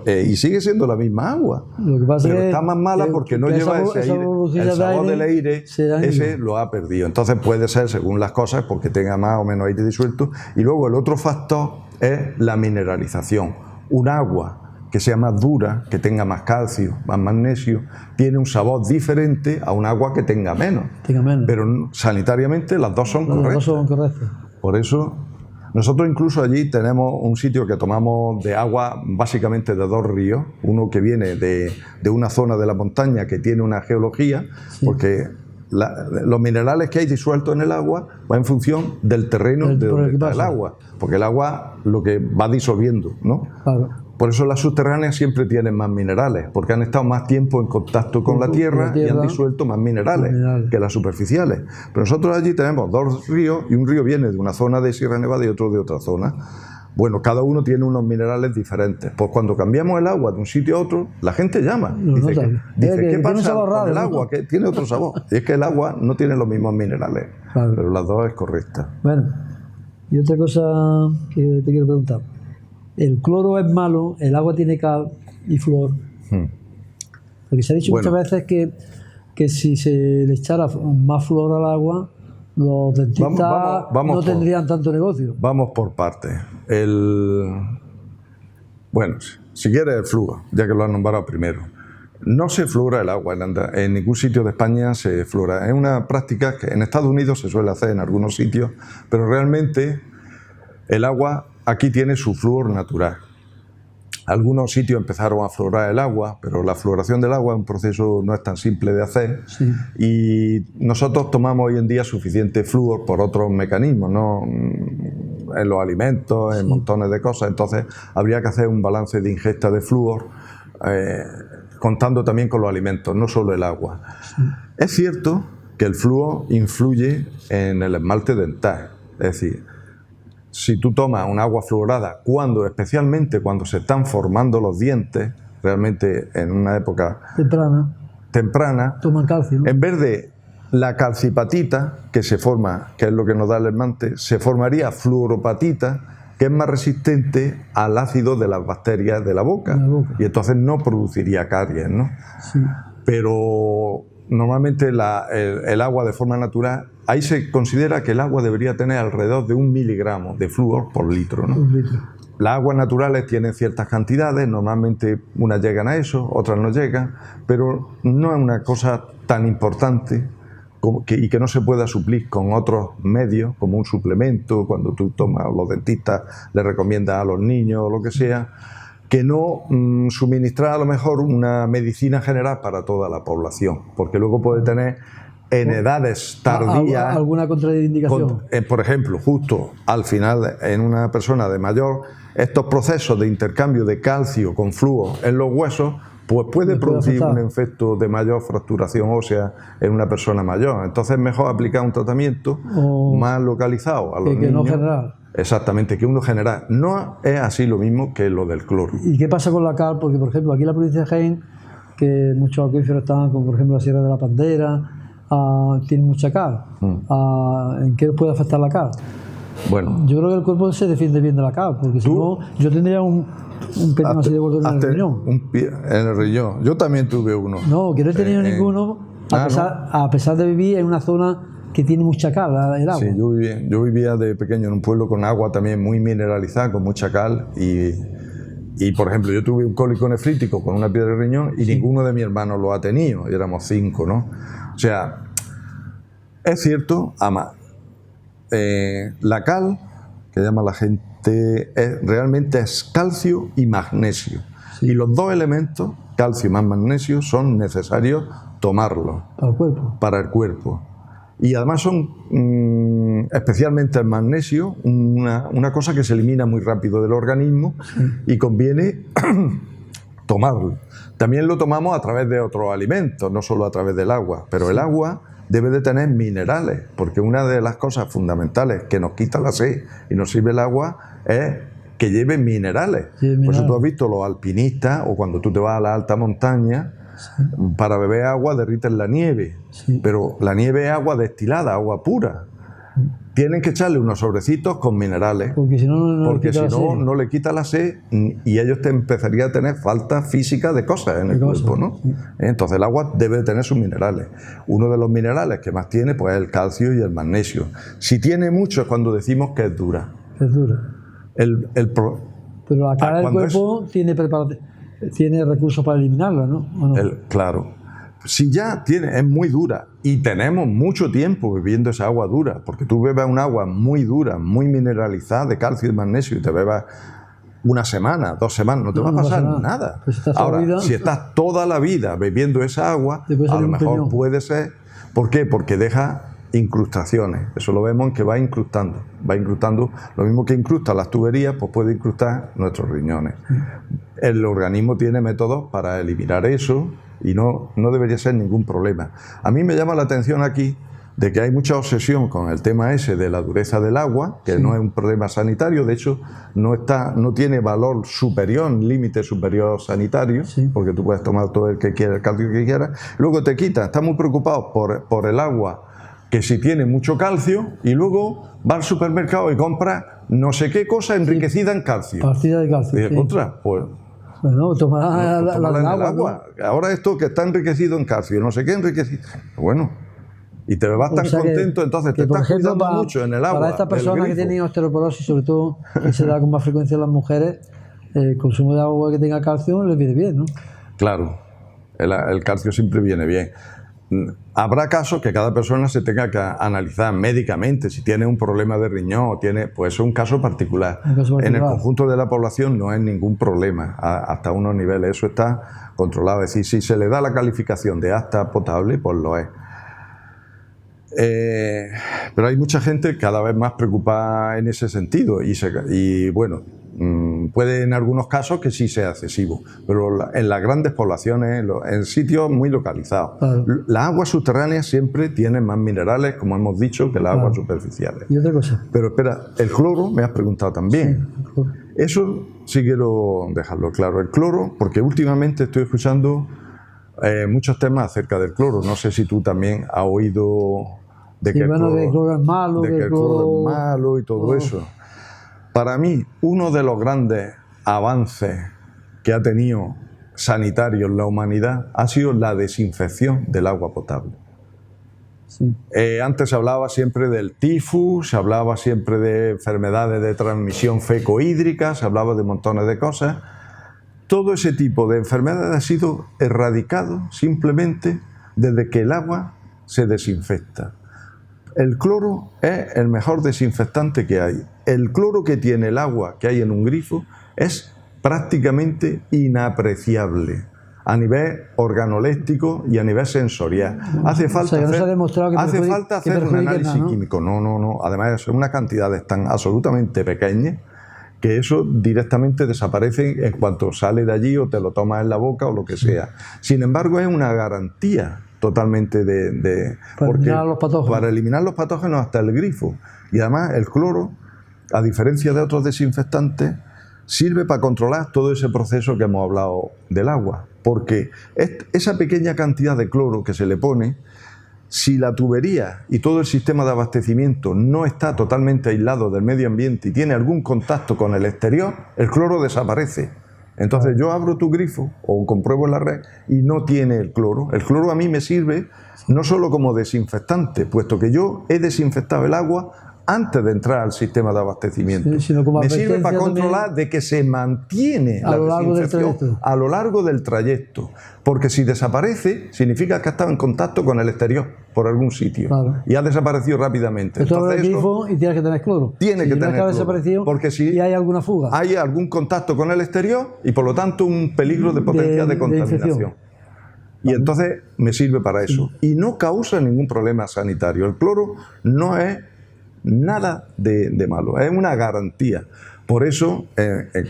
y sigue siendo la misma agua. Lo que pasa pero está más mala porque no lleva ese aire, el sabor del aire, ese lo ha perdido. Entonces puede ser, según las cosas, porque tenga más o menos aire disuelto. Y luego el otro factor es la mineralización. Un agua que sea más dura, que tenga más calcio, más magnesio, tiene un sabor diferente a un agua que tenga menos. Pero sanitariamente las dos son correctas. Por eso, nosotros incluso allí tenemos un sitio que tomamos de agua básicamente de dos ríos. Uno que viene de una zona de la montaña que tiene una geología, porque los minerales que hay disueltos en el agua van en función del terreno de donde está el agua. Porque el agua lo que va disolviendo, ¿no? Claro. Por eso las subterráneas siempre tienen más minerales, porque han estado más tiempo en contacto con la tierra y han disuelto más minerales que las superficiales. Pero nosotros allí tenemos dos ríos y un río viene de una zona de Sierra Nevada y otro de otra zona. Bueno, cada uno tiene unos minerales diferentes. Pues cuando cambiamos el agua de un sitio a otro, la gente llama. Dice, ¿qué pasa con el agua? Que tiene otro sabor. Y es que el agua no tiene los mismos minerales, pero las dos es correcta. Bueno, y otra cosa que te quiero preguntar. El cloro es malo, el agua tiene cal y flúor. Porque se ha dicho muchas veces que si se le echara más flúor al agua, los dentistas no tendrían tanto negocio. Vamos por partes. Bueno, si quieres el flúor, ya que lo has nombrado primero. No se fluora el agua, en ningún sitio de España se fluora. Es una práctica que en Estados Unidos se suele hacer en algunos sitios, pero realmente el agua aquí tiene su flúor natural. Algunos sitios empezaron a fluorar el agua, pero la fluoración del agua es un proceso no es tan simple de hacer y nosotros tomamos hoy en día suficiente flúor por otros mecanismos, ¿no? En los alimentos, en montones de cosas. Entonces habría que hacer un balance de ingesta de flúor contando también con los alimentos, no solo el agua. Es cierto que el flúor influye en el esmalte dental, es decir, si tú tomas un agua fluorada, especialmente cuando se están formando los dientes, realmente en una época temprana toman calcio, ¿no? En vez de la calcipatita que se forma, que es lo que nos da el esmalte, se formaría fluoropatita, que es más resistente al ácido de las bacterias de la boca. Y entonces no produciría caries, ¿no? Sí. Pero normalmente el agua de forma natural, ahí se considera que el agua debería tener alrededor de 1 miligramo de flúor por litro, ¿no? Las aguas naturales tienen ciertas cantidades, normalmente unas llegan a eso, otras no llegan, pero no es una cosa tan importante y que no se pueda suplir con otros medios, como un suplemento, cuando tú tomas, los dentistas le recomiendan a los niños o lo que sea, que no suministrar a lo mejor una medicina general para toda la población, porque luego puede tener en edades tardías alguna contraindicación. Por ejemplo, justo al final en una persona de mayor, estos procesos de intercambio de calcio con flúor en los huesos pues puede producir afectar. un efecto de mayor fracturación ósea en una persona mayor. Entonces es mejor aplicar un tratamiento más localizado a los niños. Que no general. Exactamente, que uno general. No es así lo mismo que lo del cloro. ¿Y qué pasa con la cal? Porque, por ejemplo, aquí en la provincia de Jaén, que muchos acuíferos están, como por ejemplo la Sierra de la Pantera, tienen mucha cal. ¿En qué puede afectar la cal? Bueno, Yo creo que el cuerpo se defiende bien de la cal, porque si no, yo tendría un pelín así de gordo en el riñón. Un pie en el riñón. Yo también tuve uno. No, que no he tenido ninguno, a pesar de vivir en una zona que tiene mucha cal, el agua. Sí, yo vivía de pequeño en un pueblo con agua también muy mineralizada, con mucha cal y por ejemplo, yo tuve un cólico nefrítico con una piedra de riñón y ninguno de mis hermanos lo ha tenido, y éramos 5, ¿no? O sea, es cierto, la cal, que llama la gente, realmente es calcio y magnesio. Sí. Y los dos elementos, calcio más magnesio, son necesarios tomarlos para el cuerpo. Y además son, especialmente el magnesio, una cosa que se elimina muy rápido del organismo y conviene tomarlo. También lo tomamos a través de otros alimentos, no solo a través del agua, pero el agua debe de tener minerales, porque una de las cosas fundamentales que nos quita la sed y nos sirve el agua es que lleve minerales. Sí, por eso tú has visto los alpinistas o cuando tú te vas a la alta montaña, para beber agua derriten la nieve, pero la nieve es agua destilada, agua pura. Tienen que echarle unos sobrecitos con minerales, porque si no, no le quita la sed y ellos te empezarían a tener falta física de cosas en el cuerpo, ¿no? Sí. Entonces el agua debe de tener sus minerales. Uno de los minerales que más tiene pues, es el calcio y el magnesio. Si tiene mucho es cuando decimos que es dura. Es dura. Pero la cara del cuerpo tiene recursos para eliminarla, ¿no? Claro. Si ya es muy dura y tenemos mucho tiempo bebiendo esa agua dura, porque tú bebas un agua muy dura, muy mineralizada de calcio y magnesio y te bebas una semana, 2 semanas, no te va a pasar nada. Pues ahora, si estás toda la vida bebiendo esa agua, a lo mejor puede ser. ¿Por qué? Porque deja incrustaciones. Eso lo vemos en que va incrustando. Lo mismo que incrusta las tuberías, pues puede incrustar nuestros riñones. El organismo tiene métodos para eliminar eso y no debería ser ningún problema. A mí me llama la atención aquí de que hay mucha obsesión con el tema ese de la dureza del agua, que no es un problema sanitario, de hecho no tiene valor superior, límite superior sanitario, porque tú puedes tomar todo el que quieras, el calcio que quieras, luego te quitan, estás muy preocupado por el agua, que si tiene mucho calcio, y luego va al supermercado y compra no sé qué cosa enriquecida en calcio. Partida de calcio. Y contra, pues... Bueno, tomará la agua. ¿No? Ahora esto que está enriquecido en calcio, no sé qué enriquecido. Bueno, y te vas tan contento, entonces te estás cuidando mucho en el agua. Para estas personas que tienen osteoporosis, sobre todo, que se da con más frecuencia en las mujeres, el consumo de agua que tenga calcio les viene bien, ¿no? Claro, el calcio siempre viene bien. Habrá casos que cada persona se tenga que analizar médicamente, si tiene un problema de riñón o tiene, pues es un caso particular. En el conjunto de la población no es ningún problema, hasta unos niveles, eso está controlado. Es decir, si se le da la calificación de apta potable, pues lo es. Pero hay mucha gente cada vez más preocupada en ese sentido y bueno, puede en algunos casos que sí sea excesivo, pero en las grandes poblaciones, en sitios muy localizados, las aguas subterráneas siempre tienen más minerales, como hemos dicho, que las aguas superficiales. Y otra cosa. Pero espera, el cloro me has preguntado también. Sí, eso sí quiero dejarlo claro. El cloro, porque últimamente estoy escuchando muchos temas acerca del cloro. No sé si tú también has oído de que el cloro es malo, de que el cloro es malo y todo eso. Para mí, uno de los grandes avances que ha tenido sanitario en la humanidad ha sido la desinfección del agua potable. Sí. Antes se hablaba siempre del tifus, se hablaba siempre de enfermedades de transmisión fecohídrica, se hablaba de montones de cosas. Todo ese tipo de enfermedades ha sido erradicado simplemente desde que el agua se desinfecta. El cloro es el mejor desinfectante que hay. El cloro que tiene el agua que hay en un grifo es prácticamente inapreciable a nivel organoléptico y a nivel sensorial. Hace falta hacer un análisis químico. No. Además, son unas cantidades tan absolutamente pequeñas que eso directamente desaparece en cuanto sale de allí o te lo tomas en la boca o lo que sea. Sin embargo, es una garantía totalmente para eliminar los patógenos. Para eliminar los patógenos hasta el grifo. Y además el cloro, a diferencia de otros desinfectantes, sirve para controlar todo ese proceso que hemos hablado del agua. Porque esa pequeña cantidad de cloro que se le pone, si la tubería y todo el sistema de abastecimiento no está totalmente aislado del medio ambiente y tiene algún contacto con el exterior, el cloro desaparece. Entonces yo abro tu grifo o compruebo en la red y no tiene el cloro. El cloro a mí me sirve no solo como desinfectante, puesto que yo he desinfectado el agua antes de entrar al sistema de abastecimiento. Sí, sino como me sirve para controlar de que se mantiene la desinfección a lo largo del trayecto. Porque si desaparece, significa que ha estado en contacto con el exterior por algún sitio. Claro. Y ha desaparecido rápidamente. Entonces el grifo y tienes que tener cloro. Tiene que tener cloro. Desaparecido, porque si y hay alguna fuga. Hay algún contacto con el exterior y por lo tanto un peligro de potencial de contaminación. Y entonces me sirve para eso. Y no causa ningún problema sanitario. El cloro no es nada de malo, es una garantía. Por eso,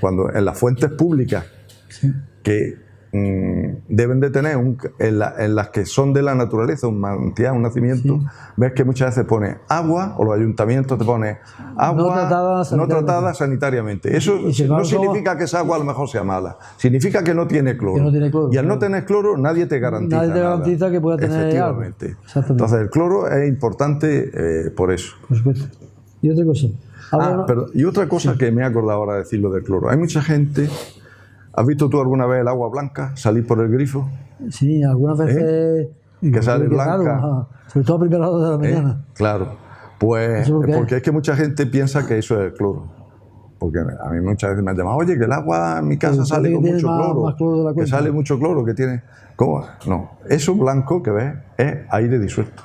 cuando en las fuentes públicas que deben de tener, en las que son de la naturaleza, un manantial, un nacimiento, ves que muchas veces pone agua, o los ayuntamientos te ponen agua no tratada sanitariamente. Eso no significa que esa agua a lo mejor sea mala, significa que no tiene cloro. Y al no tener cloro, nadie te garantiza nada. Que pueda tener efectivamente. Entonces el cloro es importante por eso. Por supuesto. Y otra cosa. Y otra cosa que me he acordado ahora de decirlo del cloro. Hay mucha gente. ¿Has visto tú alguna vez el agua blanca salir por el grifo? Sí, algunas veces. Que sale blanca. Claro, sobre todo a primera hora de la mañana. Claro. Pues porque es que mucha gente piensa que eso es el cloro. Porque a mí muchas veces me han llamado, oye, que el agua en mi casa sale con mucho cloro. Que sale mucho cloro, que tiene. ¿Cómo? No. Eso blanco que ves es aire disuelto.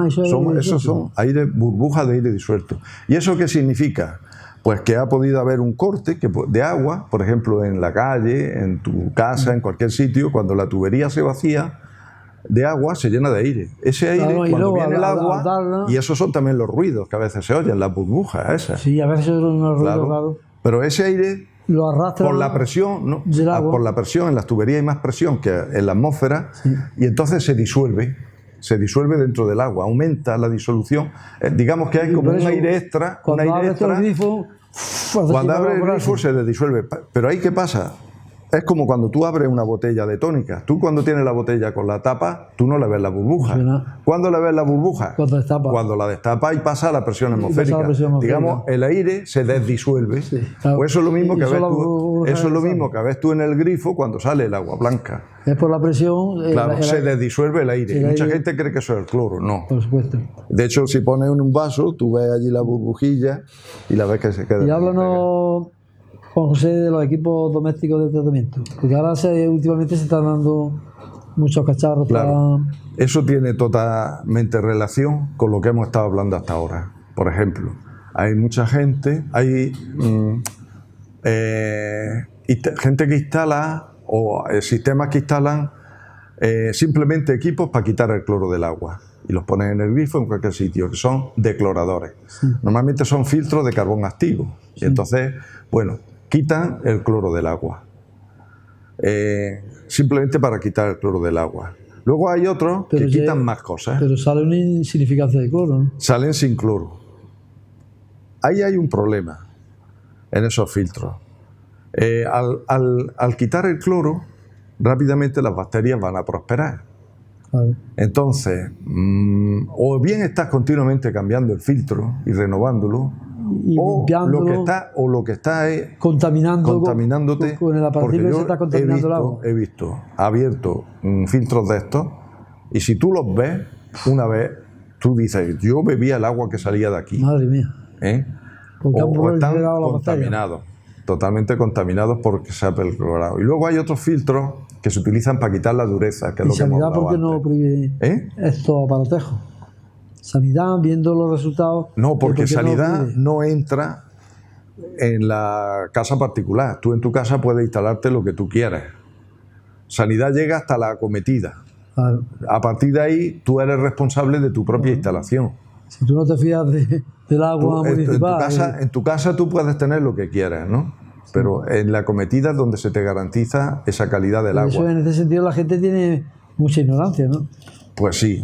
Esos son burbujas de aire disuelto. ¿Y eso qué significa? Pues que ha podido haber un corte de agua, por ejemplo, en la calle, en tu casa, en cualquier sitio, cuando la tubería se vacía de agua, se llena de aire. Ese aire, cuando viene el agua, y esos son también los ruidos que a veces se oyen, las burbujas esas. Sí, a veces son unos ruidos raros. Pero ese aire, lo arrastra por la presión, por la presión, en las tuberías hay más presión que en la atmósfera, y entonces se disuelve dentro del agua, aumenta la disolución. Digamos que hay como un aire extra, cuando abre el grifo se disuelve. Pero ahí, ¿qué pasa? Es como cuando tú abres una botella de tónica. Tú cuando tienes la botella con la tapa, tú no le ves la burbuja. ¿Cuándo le ves la burbuja? Cuando la destapa y pasa a la presión atmosférica. Digamos, el aire se desdisuelve. Sí, claro. Pues eso es lo mismo que ves tú en el grifo cuando sale el agua blanca. Es por la presión. Claro, se desdisuelve el aire. Mucha gente cree que eso es el cloro. No. Por supuesto. De hecho, si pones en un vaso, tú ves allí la burbujilla y la ves que se queda. Y háblanos, Juan José, de los equipos domésticos de tratamiento, porque ahora últimamente se están dando muchos cacharros. Claro. Eso tiene totalmente relación con lo que hemos estado hablando hasta ahora. Por ejemplo, hay mucha gente, hay gente que instala o sistemas que instalan simplemente equipos para quitar el cloro del agua y los ponen en el grifo en cualquier sitio, que son decloradores. Sí. Normalmente son filtros de carbón activo. Sí. Y entonces, bueno, quitan el cloro del agua. Simplemente para quitar el cloro del agua. Luego hay otros que quitan más cosas. Pero sale una insignificancia de cloro, ¿no? Salen sin cloro. Ahí hay un problema en esos filtros. Al quitar el cloro, rápidamente las bacterias van a prosperar. Entonces, o bien estás continuamente cambiando el filtro y renovándolo, o lo que está es contaminándote con el aparativo que se está contaminando el agua. He visto abierto filtros de estos, y si tú los ves una vez, tú dices, yo bebía el agua que salía de aquí. Madre mía. O están contaminados, totalmente contaminados porque se ha perclorado. Y luego hay otros filtros que se utilizan para quitar la dureza, que es lo que hemos hablado antes. ¿Y Sanidad por qué no prohíbe estos aparatejos? Sanidad, viendo los resultados... No, porque Sanidad no entra en la casa particular. Tú en tu casa puedes instalarte lo que tú quieras. Sanidad llega hasta la acometida. Claro. A partir de ahí, tú eres responsable de tu propia instalación. Si tú no te fías del agua municipal. En tu casa tú puedes tener lo que quieras, ¿no? Pero en la cometida es donde se te garantiza esa calidad del agua. Eso, en ese sentido la gente tiene mucha ignorancia, ¿no? Pues sí.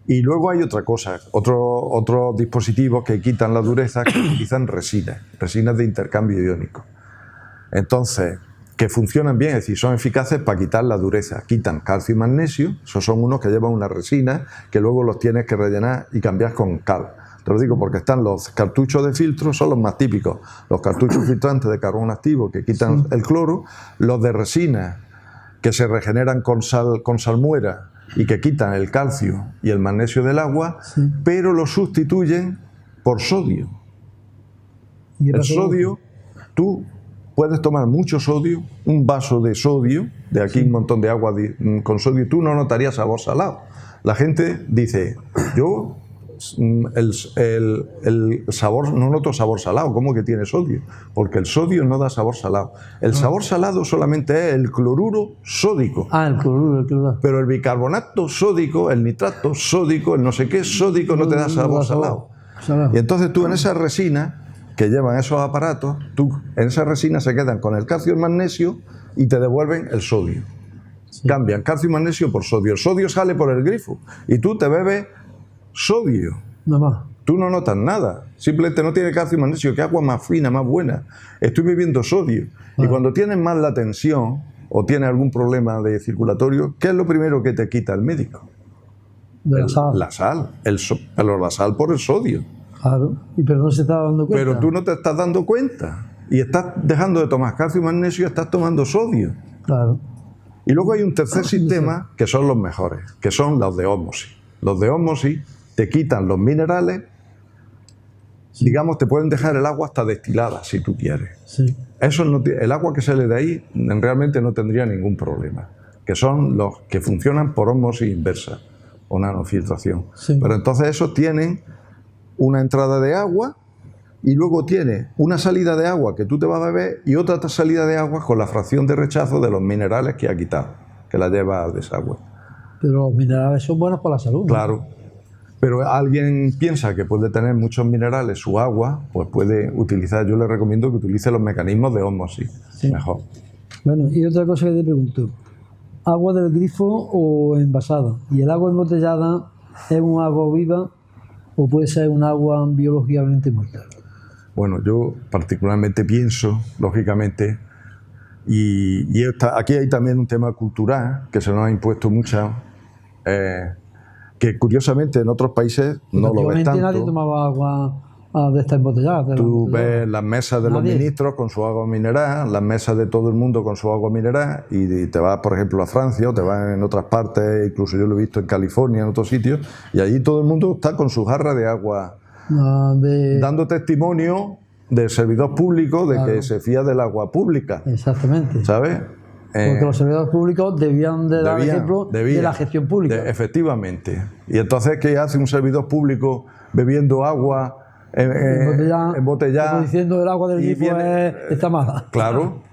Y luego hay otra cosa, otros dispositivos que quitan la dureza, que utilizan resinas de intercambio iónico. Entonces, que funcionan bien, es decir, son eficaces para quitar la dureza. Quitan calcio y magnesio, esos son unos que llevan una resina que luego los tienes que rellenar y cambiar con cal. Te lo digo porque están los cartuchos de filtro, son los más típicos. Los cartuchos filtrantes de carbón activo que quitan el cloro, los de resina que se regeneran con salmuera y que quitan el calcio y el magnesio del agua, pero lo sustituyen por sodio. El sodio, tú puedes tomar mucho sodio, un vaso de sodio, de aquí un montón de agua con sodio, y tú no notarías sabor salado. La gente dice, yo el sabor, no noto sabor salado, ¿cómo que tiene sodio? Porque el sodio no da sabor salado. El sabor salado solamente es el cloruro sódico. El cloruro. Pero el bicarbonato sódico, el nitrato sódico, el no sé qué sódico no te da sabor salado. Y entonces tú en esa resina que llevan esos aparatos, en esa resina se quedan con el calcio y el magnesio y te devuelven el sodio. Cambian calcio y magnesio por sodio. El sodio sale por el grifo y tú te bebes sodio. Nada más. Tú no notas nada. Simplemente no tiene calcio y magnesio. ¿Qué agua más fina, más buena? Estoy bebiendo sodio. Y cuando tienes más la tensión o tienes algún problema de circulatorio, ¿qué es lo primero que te quita el médico? La sal. La sal. Pero la sal por el sodio. Claro, pero no se está dando cuenta. Pero tú no te estás dando cuenta. Y estás dejando de tomar calcio y magnesio y estás tomando sodio. Claro. Y luego hay un tercer sistema que son los mejores, que son los de ósmosis. Los de ósmosis te quitan los minerales, digamos, te pueden dejar el agua hasta destilada, si tú quieres. Sí. Eso el agua que sale de ahí realmente no tendría ningún problema, que son los que funcionan por ósmosis inversa o nanofiltración. Sí. Pero entonces esos tienen una entrada de agua y luego tiene una salida de agua que tú te vas a beber y otra salida de agua con la fracción de rechazo de los minerales que ha quitado, que la lleva al desagüe. Pero los minerales son buenos para la salud, ¿no? Claro. Pero alguien piensa que puede tener muchos minerales su agua, pues puede utilizar, yo le recomiendo que utilice los mecanismos de ósmosis, mejor. Bueno, y otra cosa que te pregunto, ¿agua del grifo o envasada? ¿Y el agua embotellada es un agua viva o puede ser un agua biológicamente muerta? Bueno, yo particularmente pienso, lógicamente, y aquí hay también un tema cultural que se nos ha impuesto mucho, que curiosamente en otros países no lo ves tanto. Nadie tomaba agua de esta embotellada. Tú ves las mesas de los ministros con su agua mineral, las mesas de todo el mundo con su agua mineral, y te vas, por ejemplo, a Francia o te vas en otras partes, incluso yo lo he visto en California, en otros sitios, y allí todo el mundo está con su jarra de agua, dando testimonio del servidor público de que se fía del agua pública. Exactamente. ¿Sabes? Porque los servidores públicos debían de dar ejemplo de la gestión pública. Efectivamente. Y entonces, ¿qué hace un servidor público bebiendo agua embotellada? Como diciendo el agua del grifo está mala. Claro.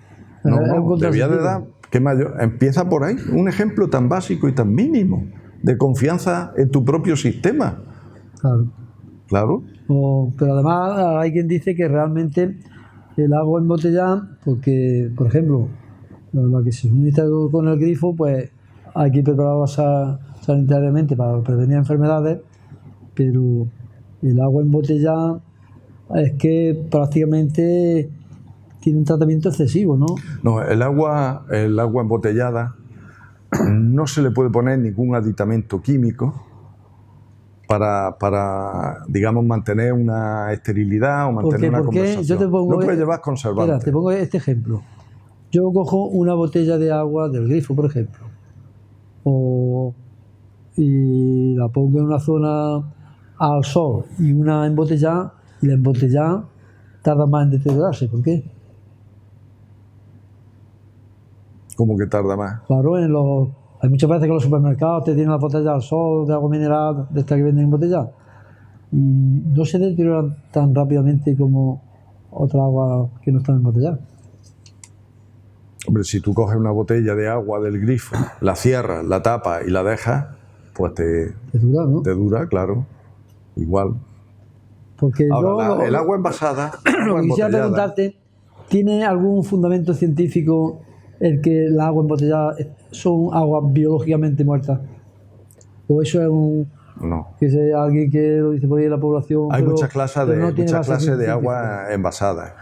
No, debía de dar. ¿Qué mayor? Empieza por ahí. Un ejemplo tan básico y tan mínimo de confianza en tu propio sistema. Claro. Pero además hay quien dice que realmente el agua embotellada, porque, por ejemplo, la que se suministra con el grifo, pues hay que prepararla sanitariamente para prevenir enfermedades, pero el agua embotellada es que prácticamente tiene un tratamiento excesivo, ¿no? No, el agua embotellada no se le puede poner ningún aditamento químico para digamos, mantener una esterilidad o mantener una conversación. No puede llevar conservantes. Mira, te pongo este ejemplo. Yo cojo una botella de agua del grifo, por ejemplo, y la pongo en una zona al sol y una embotellada, y la embotellada tarda más en deteriorarse. ¿Por qué? ¿Cómo que tarda más? Claro, hay muchas veces que en los supermercados te tienen la botella al sol de agua mineral, de esta que venden embotellada, y no se deterioran tan rápidamente como otra agua que no está embotellada. Hombre, si tú coges una botella de agua del grifo, la cierras, la tapas y la dejas, pues te dura, ¿no? Te dura, claro. Igual. Porque Ahora, el agua envasada, lo agua que quisiera embotellada, preguntarte, ¿tiene algún fundamento científico el que las aguas embotelladas son aguas biológicamente muertas? ¿O eso es no. que sea alguien que lo dice por ahí de la población? Hay pero, muchas clases pero no tiene base de científica? agua envasada.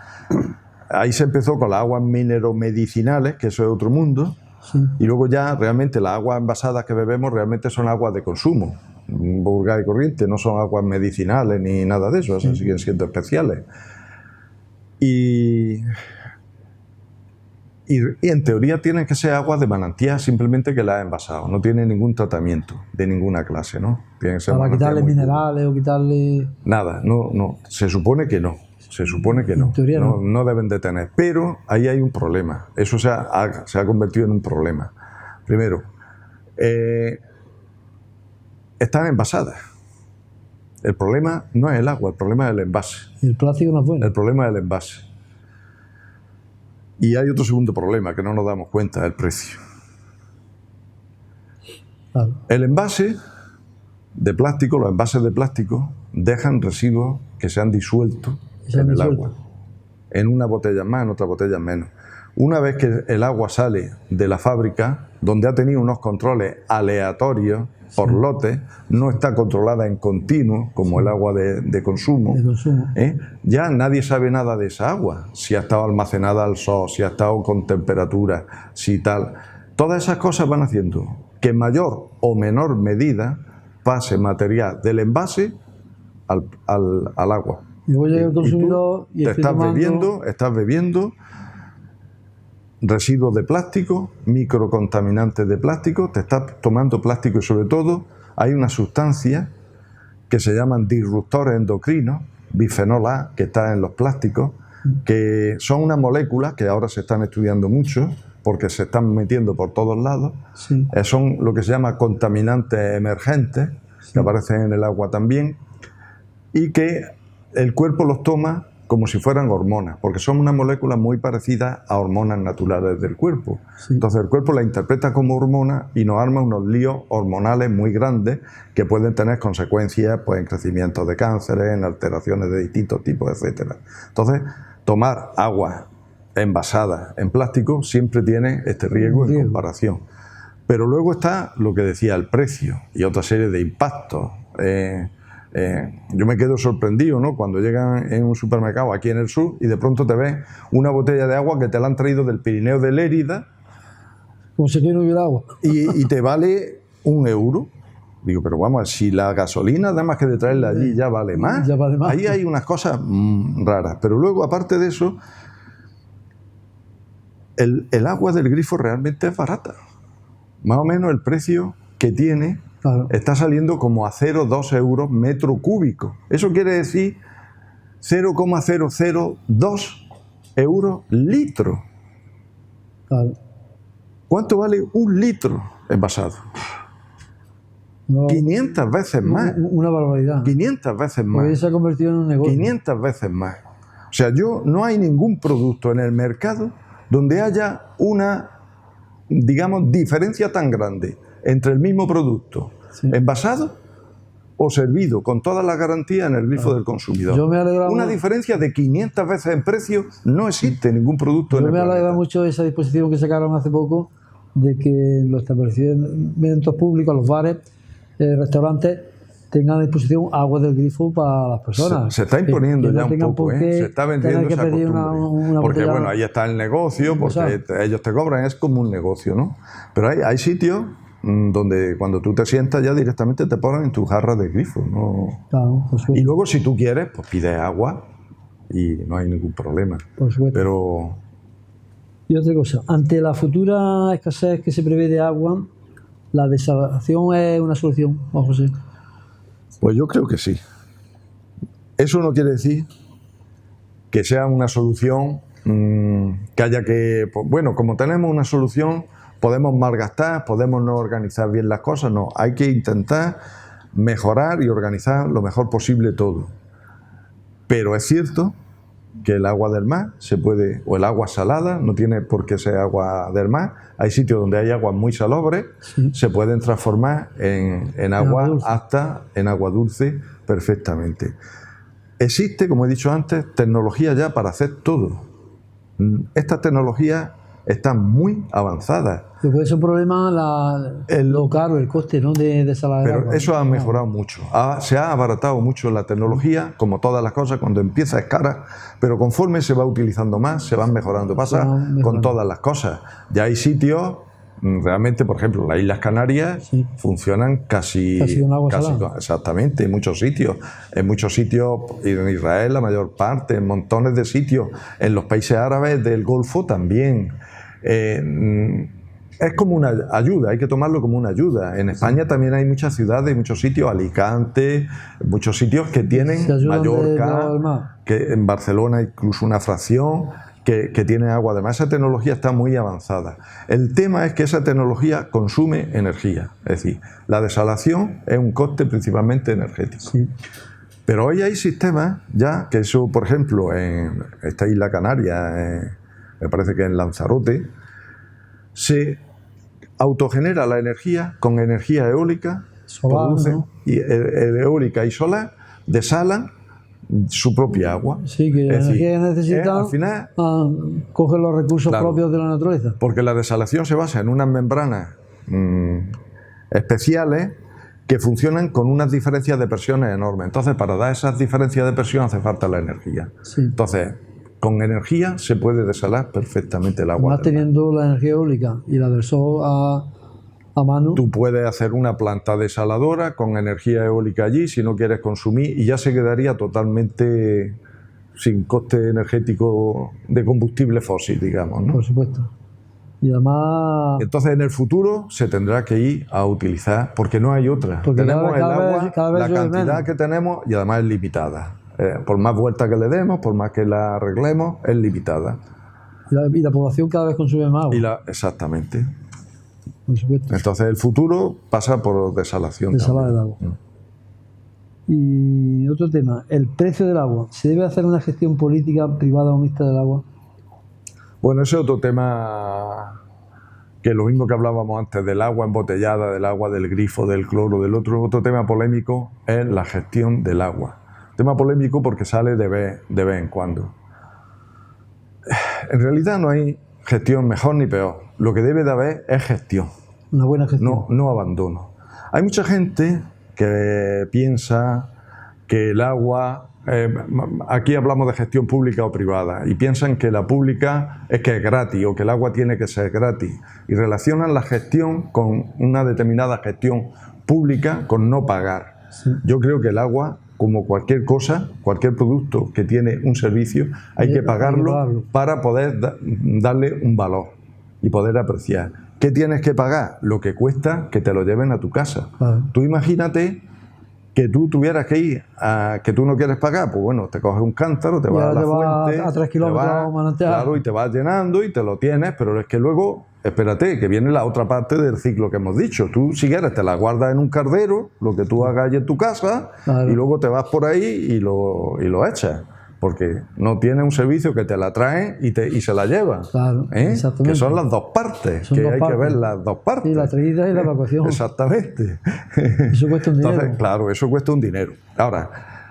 Ahí se empezó con las aguas mineromedicinales, que eso es otro mundo, Sí. y luego ya realmente las aguas envasadas que bebemos realmente son aguas de consumo, vulgar y corriente, no son aguas medicinales ni nada de eso, esas siguen siendo especiales. Y en teoría tienen que ser aguas de manantial, simplemente que las ha envasado, no tiene ningún tratamiento de ninguna clase, ¿no? Tiene que ser Para manantial quitarle muy puro. minerales o quitarle... Nada, no, se supone que no. Se supone que no. En teoría no. No deben de tener. Pero ahí hay un problema. Eso se ha convertido en un problema. Primero, están envasadas. El problema no es el agua, el problema es el envase. Y el plástico no es bueno. El problema es el envase. Y hay otro segundo problema que no nos damos cuenta, el precio. Claro. El envase de plástico, los envases de plástico, dejan residuos que se han disuelto en el agua. En una botella más, en otra botella menos. Una vez que el agua sale de la fábrica, donde ha tenido unos controles aleatorios por lotes, no está controlada en continuo, como el agua de consumo, ya nadie sabe nada de esa agua, si ha estado almacenada al sol, si ha estado con temperatura, si tal. Todas esas cosas van haciendo que en mayor o menor medida pase material del envase al agua. Y luego llega el consumidor y te estás bebiendo residuos de plástico, microcontaminantes de plástico, te estás tomando plástico y sobre todo hay una sustancia que se llaman disruptores endocrinos, bifenol A, que está en los plásticos, que son unas moléculas que ahora se están estudiando mucho porque se están metiendo por todos lados. Sí. Son lo que se llama contaminantes emergentes, que aparecen en el agua también, y que el cuerpo los toma como si fueran hormonas, porque son unas moléculas muy parecidas a hormonas naturales del cuerpo. Sí. Entonces el cuerpo la interpreta como hormona y nos arma unos líos hormonales muy grandes que pueden tener consecuencias pues, en crecimiento de cánceres, en alteraciones de distintos tipos, etc. Entonces, tomar agua envasada en plástico siempre tiene este riesgo en comparación. Pero luego está lo que decía, el precio y otra serie de impactos. Yo me quedo sorprendido, ¿no? Cuando llegan en un supermercado aquí en el sur y de pronto te ves una botella de agua que te la han traído del Pirineo de Lérida, como si quiera beber agua, y te vale 1 euro. Digo, pero vamos a ver, si la gasolina, además que de traerla allí, ya vale más. Ya vale más. Ahí hay unas cosas raras. Pero luego, aparte de eso, el agua del grifo realmente es barata. Más o menos el precio que tiene está saliendo como a 0,2 euros metro cúbico. Eso quiere decir 0,002 euros litro. Claro. ¿Cuánto vale 1 litro envasado? No, 500 veces más. Una barbaridad. 500 veces más. Porque se ha convertido en un negocio. 500 veces más. O sea, no hay ningún producto en el mercado donde haya una, digamos, diferencia tan grande entre el mismo producto envasado o servido con todas las garantías en el grifo del consumidor. Yo me alegraba una diferencia de 500 veces en precio no existe ningún producto en el planeta. Yo me alegra mucho esa disposición que sacaron hace poco de que los establecimientos públicos, los bares, restaurantes, tengan a disposición agua del grifo para las personas. Se está imponiendo ya un poco, se está vendiendo esa costumbre. Porque bueno, ahí está el negocio, porque ellos te cobran, es como un negocio, ¿no? Pero hay sitios donde cuando tú te sientas ya directamente te ponen en tu jarra de grifo, ¿no? Claro, por supuesto. Y luego si tú quieres, pues pides agua y no hay ningún problema. Por supuesto. Pero... Y otra cosa, ante la futura escasez que se prevé de agua, ¿la desalación es una solución, Juan José? Pues yo creo que sí. Eso no quiere decir que sea una solución que haya que... Pues, bueno, como tenemos una solución, podemos malgastar, podemos no organizar bien las cosas. No, hay que intentar mejorar y organizar lo mejor posible todo. Pero es cierto que el agua del mar se puede, o el agua salada, no tiene por qué ser agua del mar. Hay sitios donde hay aguas muy salobres, se pueden transformar en agua apta, en agua dulce, perfectamente. existe, como he dicho antes, tecnología ya para hacer todo. Estas tecnologías están muy avanzadas. Pero puede ser un problema lo caro, el coste, ¿no? de desalar el Pero agua. eso ha mejorado mucho. Se ha abaratado mucho la tecnología, como todas las cosas, cuando empieza es cara, pero conforme se va utilizando más, se van mejorando. Pasa con todas las cosas. Ya hay sitios, realmente, por ejemplo, las Islas Canarias funcionan casi con agua salada. Exactamente, en muchos sitios. En muchos sitios, en Israel la mayor parte, en montones de sitios. En los países árabes del Golfo también. Es como una ayuda, hay que tomarlo como una ayuda. En España también hay muchas ciudades, muchos sitios, Alicante, muchos sitios que tienen, Mallorca, que en Barcelona incluso una fracción que tiene agua. Además, esa tecnología está muy avanzada. El tema es que esa tecnología consume energía, es decir, la desalación es un coste principalmente energético. Sí. Pero hoy hay sistemas ya, que eso, por ejemplo, en esta isla Canaria, me parece que en Lanzarote, se autogenera la energía con energía eólica, solar, producen, ¿no? Y eólica y solar, desalan su propia agua. Sí, que la energía que necesitan al final, coge los recursos propios de la naturaleza. Porque la desalación se basa en unas membranas especiales que funcionan con unas diferencias de presiones enormes. Entonces, para dar esas diferencias de presión hace falta la energía. Sí. Entonces, con energía se puede desalar perfectamente el agua. Además, teniendo la energía eólica y la del sol a mano. Tú puedes hacer una planta desaladora con energía eólica allí si no quieres consumir y ya se quedaría totalmente sin coste energético de combustible fósil, digamos, ¿no? Por supuesto. Y además... Entonces, en el futuro se tendrá que ir a utilizar, porque no hay otra. Porque tenemos el agua, la cantidad menos que tenemos y además es limitada. Por más vueltas que le demos, por más que la arreglemos, es limitada. Y la población cada vez consume más agua. Exactamente. Por supuesto. Entonces el futuro pasa por desalación. Desalar el agua. Y otro tema, el precio del agua. ¿Se debe hacer una gestión política privada o mixta del agua? Bueno, ese es otro tema que lo mismo que hablábamos antes del agua embotellada, del agua del grifo, del cloro, del otro tema polémico es la gestión del agua. Tema polémico porque sale de vez en cuando. En realidad no hay gestión mejor ni peor. Lo que debe de haber es gestión. Una buena gestión. No abandono. Hay mucha gente que piensa que el agua... aquí hablamos de gestión pública o privada y piensan que la pública es que es gratis o que el agua tiene que ser gratis y relacionan la gestión con una determinada gestión pública con no pagar. Sí. Yo creo que el agua, como cualquier cosa, cualquier producto que tiene un servicio, hay que pagarlo para poder darle un valor y poder apreciar. ¿Qué tienes que pagar? Lo que cuesta que te lo lleven a tu casa. Tú imagínate que tú tuvieras que ir a que tú no quieres pagar, pues bueno, te coges un cántaro, te vas a la fuente, a 3 kilómetros, claro, y te vas llenando y te lo tienes, pero es que luego, espérate, que viene la otra parte del ciclo que hemos dicho. Tú, si quieres, te la guardas en un cardero, lo que tú hagas allí en tu casa, y luego te vas por ahí y lo echas. Porque no tiene un servicio que te la traen y se la llevan. Claro, exactamente. Que son las dos partes, que ver las dos partes. Sí, la traída y la evacuación. Exactamente. Eso cuesta un dinero. Entonces, claro, eso cuesta un dinero. Ahora,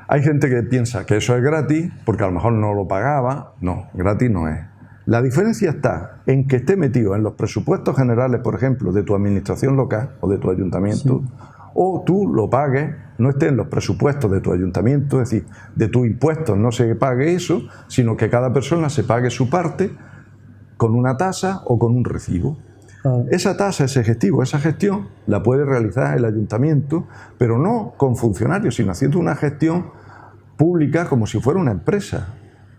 hay gente que piensa que eso es gratis porque a lo mejor no lo pagaba. No, gratis no es. La diferencia está en que esté metido en los presupuestos generales, por ejemplo, de tu administración local o de tu ayuntamiento, sí, o tú lo pagues, no esté en los presupuestos de tu ayuntamiento, es decir, de tus impuestos no se pague eso, sino que cada persona se pague su parte con una tasa o con un recibo. Esa tasa, ese efectivo, esa gestión la puede realizar el ayuntamiento, pero no con funcionarios, sino haciendo una gestión pública como si fuera una empresa.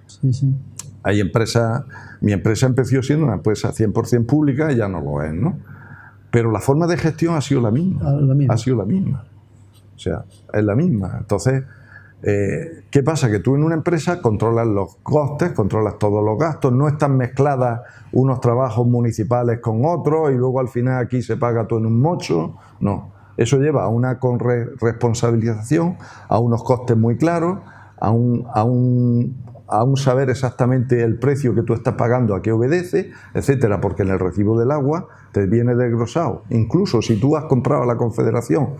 Sí, sí. Hay empresas, mi empresa empezó siendo una empresa 100% pública y ya no lo es, ¿no? Pero la forma de gestión ha sido la misma. Ha sido la misma. O sea, es la misma. Entonces, ¿qué pasa? Que tú en una empresa controlas los costes, controlas todos los gastos, no están mezcladas unos trabajos municipales con otros y luego al final aquí se paga todo en un mocho. No. Eso lleva a una corresponsabilización, a unos costes muy claros, a un saber exactamente el precio que tú estás pagando, a qué obedece, etcétera, porque en el recibo del agua te viene desglosado. Incluso si tú has comprado a la Confederación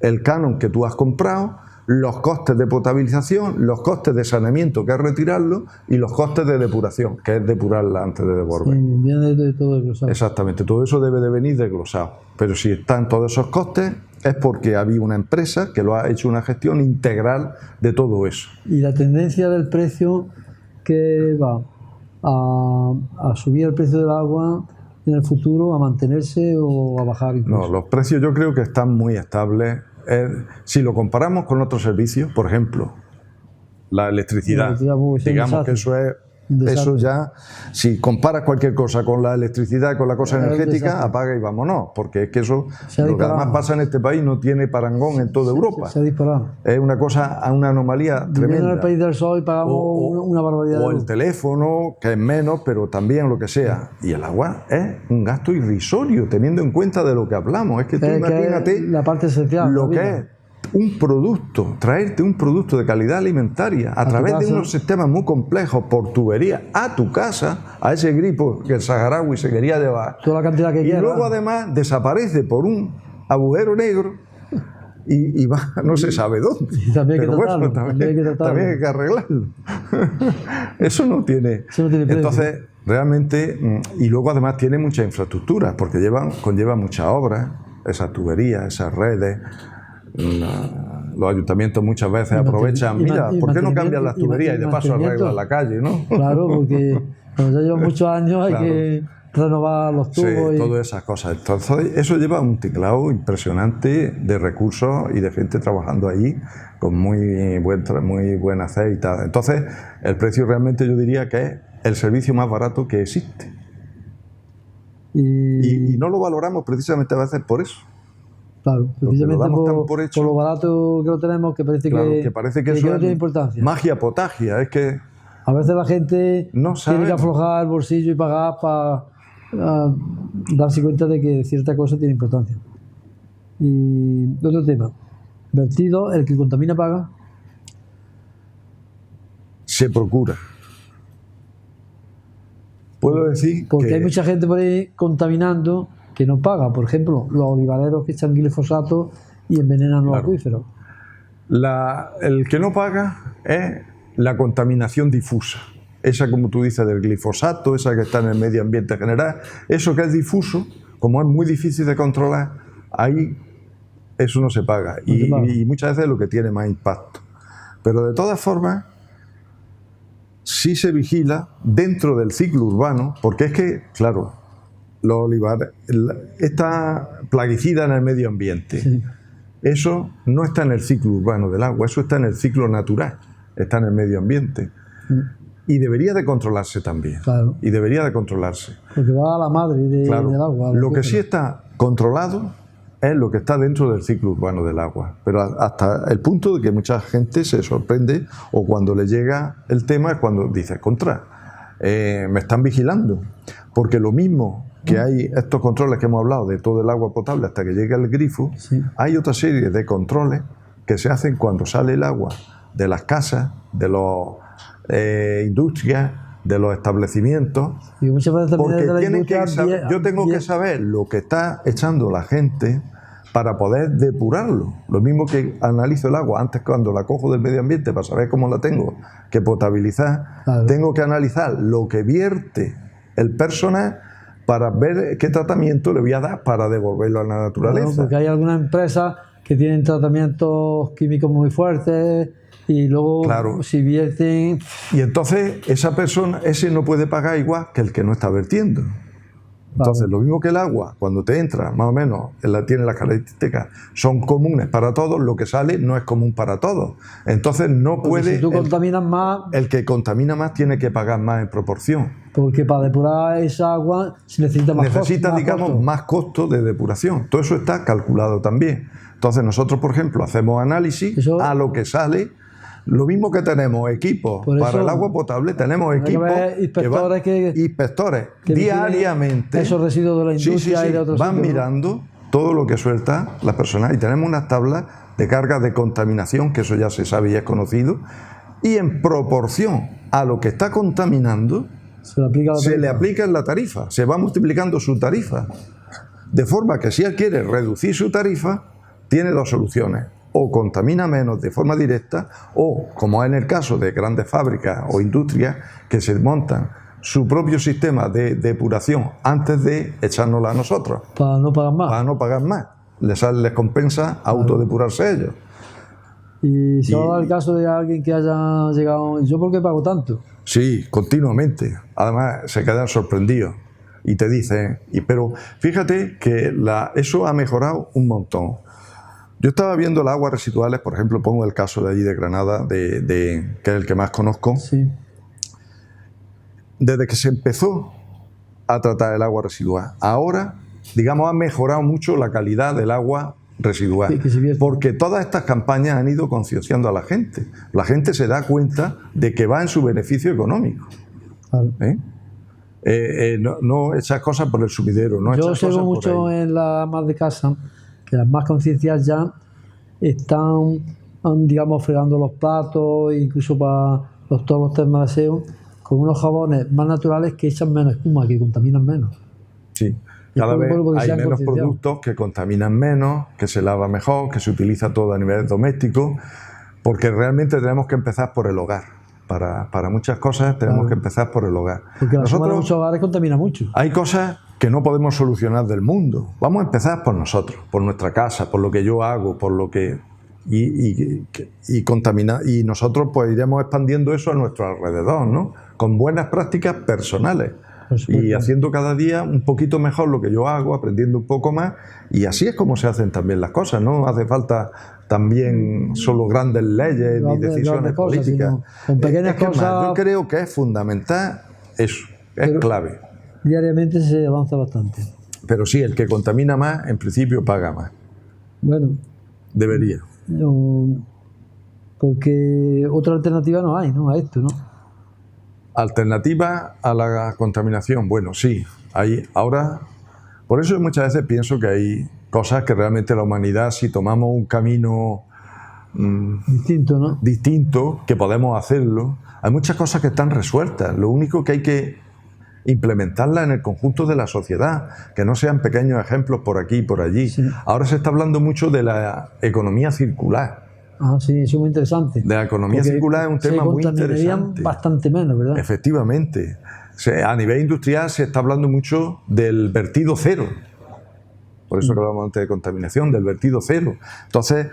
el canon que tú has comprado, los costes de potabilización, los costes de saneamiento, que es retirarlo, y los costes de depuración, que es depurarla antes de devolver. Sí, viene de todo desglosado. Exactamente, todo eso debe de venir desglosado. Pero si están todos esos costes, es porque había una empresa que lo ha hecho una gestión integral de todo eso. Y la tendencia del precio que va a subir el precio del agua en el futuro, a mantenerse o a bajar incluso. No, los precios yo creo que están muy estables. Si lo comparamos con otros servicios, por ejemplo, la electricidad, digamos que eso ya, si comparas cualquier cosa con la electricidad, con la cosa energética, apaga y vámonos, porque es que eso, lo que además pasa en este país, no tiene parangón en toda Europa. Se ha disparado. Es una cosa, una anomalía tremenda. En el país del sol y pagamos una barbaridad. O el teléfono, que es menos, pero también lo que sea. Y el agua es un gasto irrisorio, teniendo en cuenta de lo que hablamos. Es que tú imagínate la parte esencial, lo que es un producto, traerte un producto de calidad alimentaria a través de unos sistemas muy complejos por tubería a tu casa, a ese grifo que el saharaui se quería llevar, toda la cantidad que quiera. Luego además desaparece por un agujero negro y va, no se sabe dónde. Y también hay que tratarlo, también hay que arreglarlo. Eso no tiene precio. Entonces, realmente, y luego además tiene mucha infraestructura, porque conlleva muchas obras, esas tuberías, esas redes. Los ayuntamientos muchas veces aprovechan, mira, ¿por qué no cambian las tuberías y de paso arreglan la calle, no? Claro, porque cuando ya llevan muchos años hay que renovar los tubos. Sí, todas esas cosas. Entonces, eso lleva un tinglado impresionante de recursos y de gente trabajando ahí con muy buen hacer y tal. Entonces, el precio realmente yo diría que es el servicio más barato que existe. Y no lo valoramos precisamente a veces por eso. Claro, precisamente por lo barato que lo tenemos, que parece que eso no tiene importancia. Magia potagia, es que a veces la gente tiene que aflojar el bolsillo y pagar para darse cuenta de que cierta cosa tiene importancia. Y otro tema, vertido, el que contamina paga. Se procura. Puedo decir porque hay mucha gente por ahí contaminando que no paga, por ejemplo, los olivareros que echan glifosato y envenenan los acuíferos. El que no paga es la contaminación difusa. Esa, como tú dices, del glifosato, esa que está en el medio ambiente general, eso que es difuso, como es muy difícil de controlar, ahí eso no se paga. Y muchas veces es lo que tiene más impacto. Pero de todas formas, sí se vigila dentro del ciclo urbano, porque es que, claro, los olivares, esta plaguicida en el medio ambiente, sí, eso no está en el ciclo urbano del agua, eso está en el ciclo natural, está en el medio ambiente. Y debería de controlarse también. Claro. Y debería de controlarse. Porque va a la madre del agua. Lo que sí está controlado es lo que está dentro del ciclo urbano del agua. Pero hasta el punto de que mucha gente se sorprende, o cuando le llega el tema es cuando dice, me están vigilando. Porque lo mismo que hay estos controles que hemos hablado de todo el agua potable hasta que llega el grifo, sí, hay otra serie de controles que se hacen cuando sale el agua de las casas, de las industrias, de los establecimientos, y muchas veces porque yo tengo que saber lo que está echando la gente para poder depurarlo. Lo mismo que analizo el agua antes, cuando la cojo del medio ambiente para saber cómo la tengo que potabilizar, claro, tengo que analizar lo que vierte el personal para ver qué tratamiento le voy a dar para devolverlo a la naturaleza. Claro, porque hay algunas empresas que tienen tratamientos químicos muy fuertes y luego, claro, si vierten... Y entonces esa persona, ese no puede pagar igual que el que no está vertiendo. Entonces, lo mismo que el agua, cuando te entra, más o menos, tiene las características, son comunes para todos, lo que sale no es común para todos. Entonces no puede... Si tú contaminas más... El que contamina más tiene que pagar más en proporción. Porque para depurar esa agua se necesita más costo. Necesita, digamos, más costo de depuración. Todo eso está calculado también. Entonces nosotros, por ejemplo, hacemos análisis a lo que sale. Lo mismo que tenemos equipos para el agua potable, tenemos equipos inspectores que diariamente, esos residuos de la industria y de otros van mirando todo lo que suelta las personas, y tenemos unas tablas de cargas de contaminación, que eso ya se sabe y es conocido, y en proporción a lo que está contaminando se le aplica en la tarifa, se va multiplicando su tarifa, de forma que si él quiere reducir su tarifa, tiene dos soluciones: o contamina menos de forma directa, o, como es en el caso de grandes fábricas o industrias, que se montan su propio sistema de depuración antes de echárnosla a nosotros. Para no pagar más. Para no pagar más. Les compensa autodepurarse ellos. Y si ahora el caso de alguien que haya llegado, ¿y yo por qué pago tanto? Sí, continuamente. Además, se quedan sorprendidos y te dicen, pero fíjate que eso ha mejorado un montón. Yo estaba viendo las aguas residuales, por ejemplo, pongo el caso de allí de Granada, que es el que más conozco. Sí. Desde que se empezó a tratar el agua residual, ahora, digamos, ha mejorado mucho la calidad del agua residual, Sí, que se vierte. porque todas estas campañas han ido concienciando a la gente. La gente se da cuenta de que va en su beneficio económico. Claro. No echas cosas por el sumidero. No Yo echas observo cosas por mucho ahí. en las amas de casa que las más conciencias ya están, digamos, fregando los platos, incluso para todos los temas de aseo, con unos jabones más naturales que echan menos espuma, que contaminan menos. Sí. Y Cada vez porque hay se han menos concienciado. productos que contaminan menos, que se lava mejor, que se utiliza todo a nivel doméstico, porque realmente tenemos que empezar por el hogar. Para muchas cosas tenemos Claro. que empezar por el hogar. Porque la suma de muchos hogares contamina mucho. Hay cosas que no podemos solucionar del mundo. Vamos a empezar por nosotros, por nuestra casa, por lo que yo hago, por lo que... Y contaminar. Y nosotros pues iremos expandiendo eso a nuestro alrededor, ¿no? Con buenas prácticas personales. Y haciendo cada día un poquito mejor lo que yo hago, aprendiendo un poco más. Y así es como se hacen también las cosas. No hace falta también solo grandes leyes ni decisiones cosas, políticas. sino con pequeñas Es que es más, cosas. yo creo que es fundamental eso, es clave. Diariamente se avanza bastante. Pero sí, el que contamina más, en principio paga más. Bueno, Debería. porque otra alternativa no hay, ¿no? A esto, ¿no? Alternativa a la contaminación, bueno, sí, hay ahora. Por eso muchas veces pienso que hay cosas que realmente la humanidad, si tomamos un camino Distinto, ¿no? distinto, que podemos hacerlo, hay muchas cosas que están resueltas. Lo único que hay que implementarlas en el conjunto de la sociedad, que no sean pequeños ejemplos por aquí y por allí. Sí. Ahora se está hablando mucho de la economía circular. Ah, sí, eso es muy interesante. De la economía Porque circular es un tema muy se contaminarían interesante. bastante menos, ¿verdad? Efectivamente. A nivel industrial se está hablando mucho del vertido cero. Por eso que hablábamos antes de contaminación, del vertido cero. Entonces,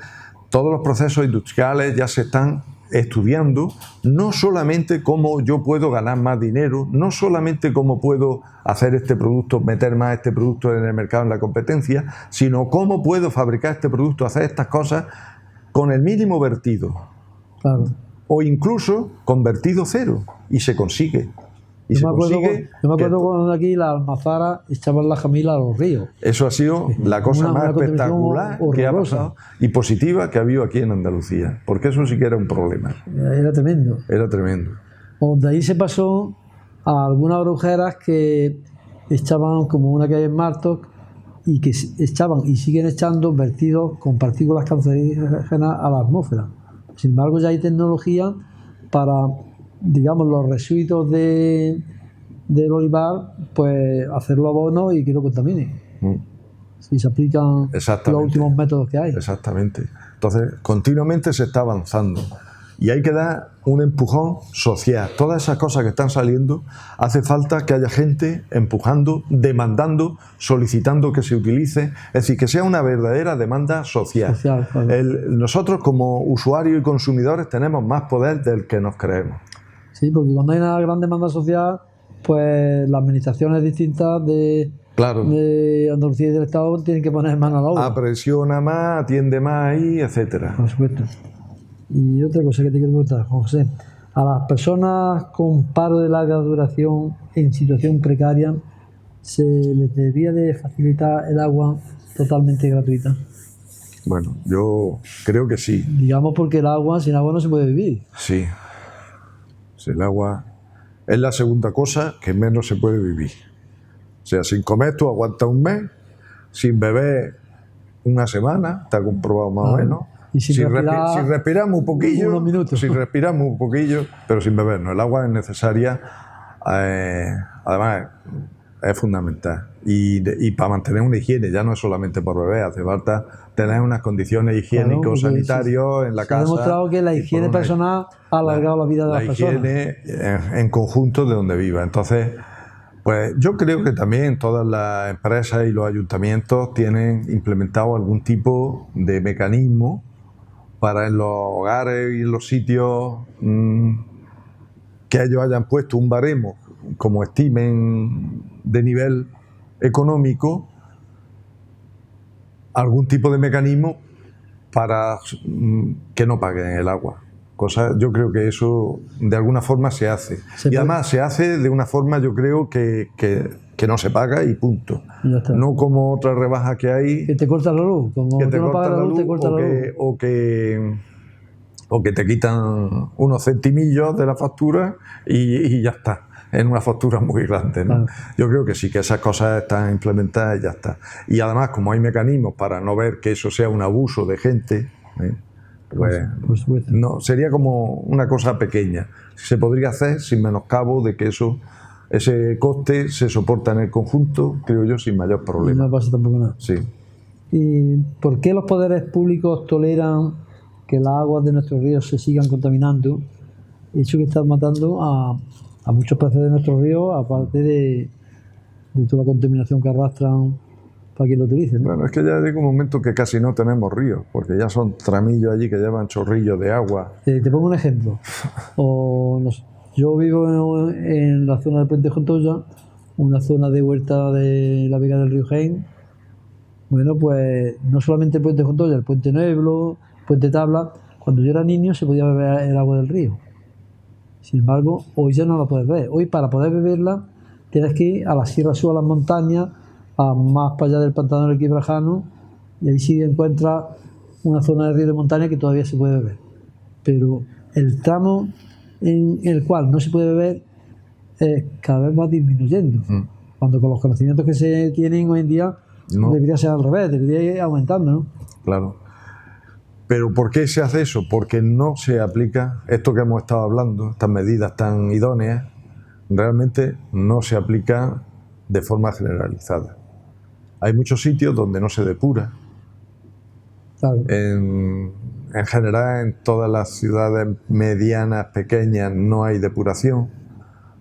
todos los procesos industriales ya se están estudiando, no solamente cómo yo puedo ganar más dinero, no solamente cómo puedo hacer este producto, meter más este producto en el mercado, en la competencia, sino cómo puedo fabricar este producto, hacer estas cosas con el mínimo vertido. Claro. O incluso con vertido cero. Y se consigue. Y Yo me acuerdo que cuando aquí las almazaras echaban la jamila a los ríos. eso ha sido la cosa más espectacular que ha pasado y positiva que ha habido aquí en Andalucía. Porque eso sí que era un problema. Era tremendo. Era tremendo. De ahí se pasó a algunas brujeras que echaban, como una que hay en Martos, y que echaban y siguen echando vertidos con partículas cancerígenas a la atmósfera. Sin embargo, ya hay tecnología para, digamos, los residuos del olivar, pues hacerlo abono y que no contamine. Si se aplican los últimos métodos que hay. Exactamente. Entonces, continuamente se está avanzando. Y hay que dar un empujón social. Todas esas cosas que están saliendo, hace falta que haya gente empujando, demandando, solicitando que se utilice. Es decir, que sea una verdadera demanda social. Claro. Nosotros como usuarios y consumidores tenemos más poder del que nos creemos. Sí, porque cuando hay una gran demanda social, pues las administraciones distintas de Andalucía y del Estado tienen que poner mano a la obra. Apresiona más, atiende más ahí, etcétera. Por supuesto. Y otra cosa que te quiero preguntar, Juan José, a las personas con paro de larga duración en situación precaria, ¿se les debería de facilitar el agua totalmente gratuita? Bueno, yo creo que sí. Digamos porque sin agua no se puede vivir. Sí. El agua es la segunda cosa que menos se puede vivir. O sea, sin comer tú aguantas un mes, sin beber una semana, está comprobado más o menos. Y si respiramos un poquillo, unos minutos. Si respiramos un poquillo, pero sin beber. No, el agua es necesaria, además es fundamental. Y para mantener una higiene, ya no es solamente por beber, hace falta tener unas condiciones higiénico-sanitarias en la casa. Se ha demostrado que la higiene personal ha alargado la vida de las personas. La higiene en conjunto de donde viva. Entonces, pues yo creo que también todas las empresas y los ayuntamientos tienen implementado algún tipo de mecanismo para en los hogares y en los sitios que ellos hayan puesto un baremo, como estimen, de nivel económico, algún tipo de mecanismo para que no paguen el agua. Yo creo que eso de alguna forma se hace. Y además se hace de una forma, yo creo, que no se paga y punto. No como otra rebaja que hay. Que te corta la luz. Como que te no corta la luz, te corta la luz. O que te quitan unos centimillos de la factura y ya está. En una factura muy grande, ¿no? Yo creo que sí, que esas cosas están implementadas y ya está. Y además, como hay mecanismos para no ver que eso sea un abuso de gente, pues no, sería como una cosa pequeña. Se podría hacer sin menoscabo de que ese coste se soporta en el conjunto, creo yo, sin mayor problema. No pasa tampoco nada. Sí. ¿Y por qué los poderes públicos toleran que las aguas de nuestros ríos se sigan contaminando? Hecho que están matando a muchos peces de nuestros ríos, aparte de toda la contaminación que arrastran para que lo utilicen, ¿no? Bueno, es que ya llega un momento que casi no tenemos ríos, porque ya son tramillos allí que llevan chorrillos de agua. Te pongo un ejemplo. Yo vivo en la zona del Puente Jontoya, una zona de huerta de la vega del río Jaén. Bueno, pues no solamente el Puente Jontoya, el Puente Nueblo, el Puente Tabla. Cuando yo era niño se podía beber el agua del río. Sin embargo, hoy ya no la puedes beber. Hoy, para poder beberla, tienes que ir a la Sierra Sur, a las montañas, más para allá del pantano del Quibrajano, y ahí sí encuentras una zona de río de montaña que todavía se puede beber. Pero el tramo en el cual no se puede beber cada vez va disminuyendo. Cuando con los conocimientos que se tienen hoy en día debería ser al revés, debería ir aumentando, ¿no? Claro. ¿Pero por qué se hace eso? Porque no se aplica esto que hemos estado hablando, estas medidas tan idóneas, realmente no se aplican de forma generalizada. Hay muchos sitios donde no se depura. Claro. En general, en todas las ciudades medianas, pequeñas, no hay depuración.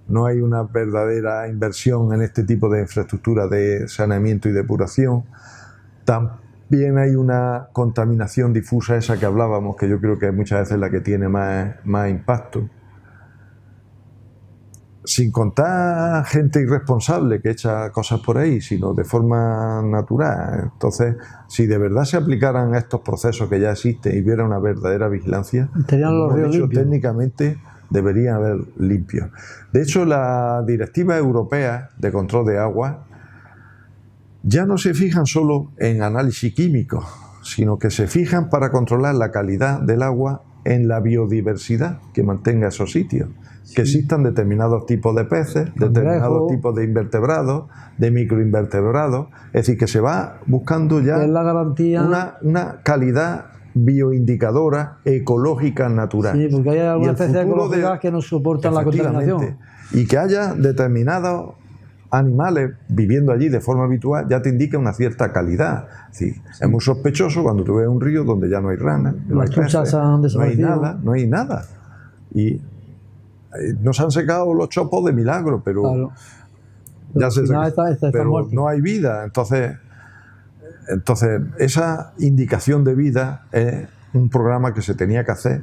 No hay una verdadera inversión en este tipo de infraestructura de saneamiento y depuración. También hay una contaminación difusa, esa que hablábamos, que yo creo que muchas veces es la que tiene más impacto. Sin contar gente irresponsable que echa cosas por ahí, sino de forma natural. Entonces, si de verdad se aplicaran estos procesos que ya existen y hubiera una verdadera vigilancia, estarían los ríos limpios. Técnicamente deberían haber limpios. De hecho, la Directiva Europea de Control de Agua ya no se fijan solo en análisis químicos, sino que se fijan para controlar la calidad del agua en la biodiversidad que mantenga esos sitios. Que existan determinados tipos de peces, determinados tipos de invertebrados, de microinvertebrados. Es decir, que se va buscando ya es la garantía. Una calidad bioindicadora ecológica natural. Sí, porque hay algunas especies ecológicas que no soportan la contaminación. Y que haya determinados animales viviendo allí de forma habitual ya te indica una cierta calidad. Es muy sospechoso cuando tú ves un río donde ya no hay ranas, no hay peces, no hay nada. Y no se han secado los chopos de milagro, pero claro. Ya se pero no hay vida. Entonces, esa indicación de vida es un programa que se tenía que hacer,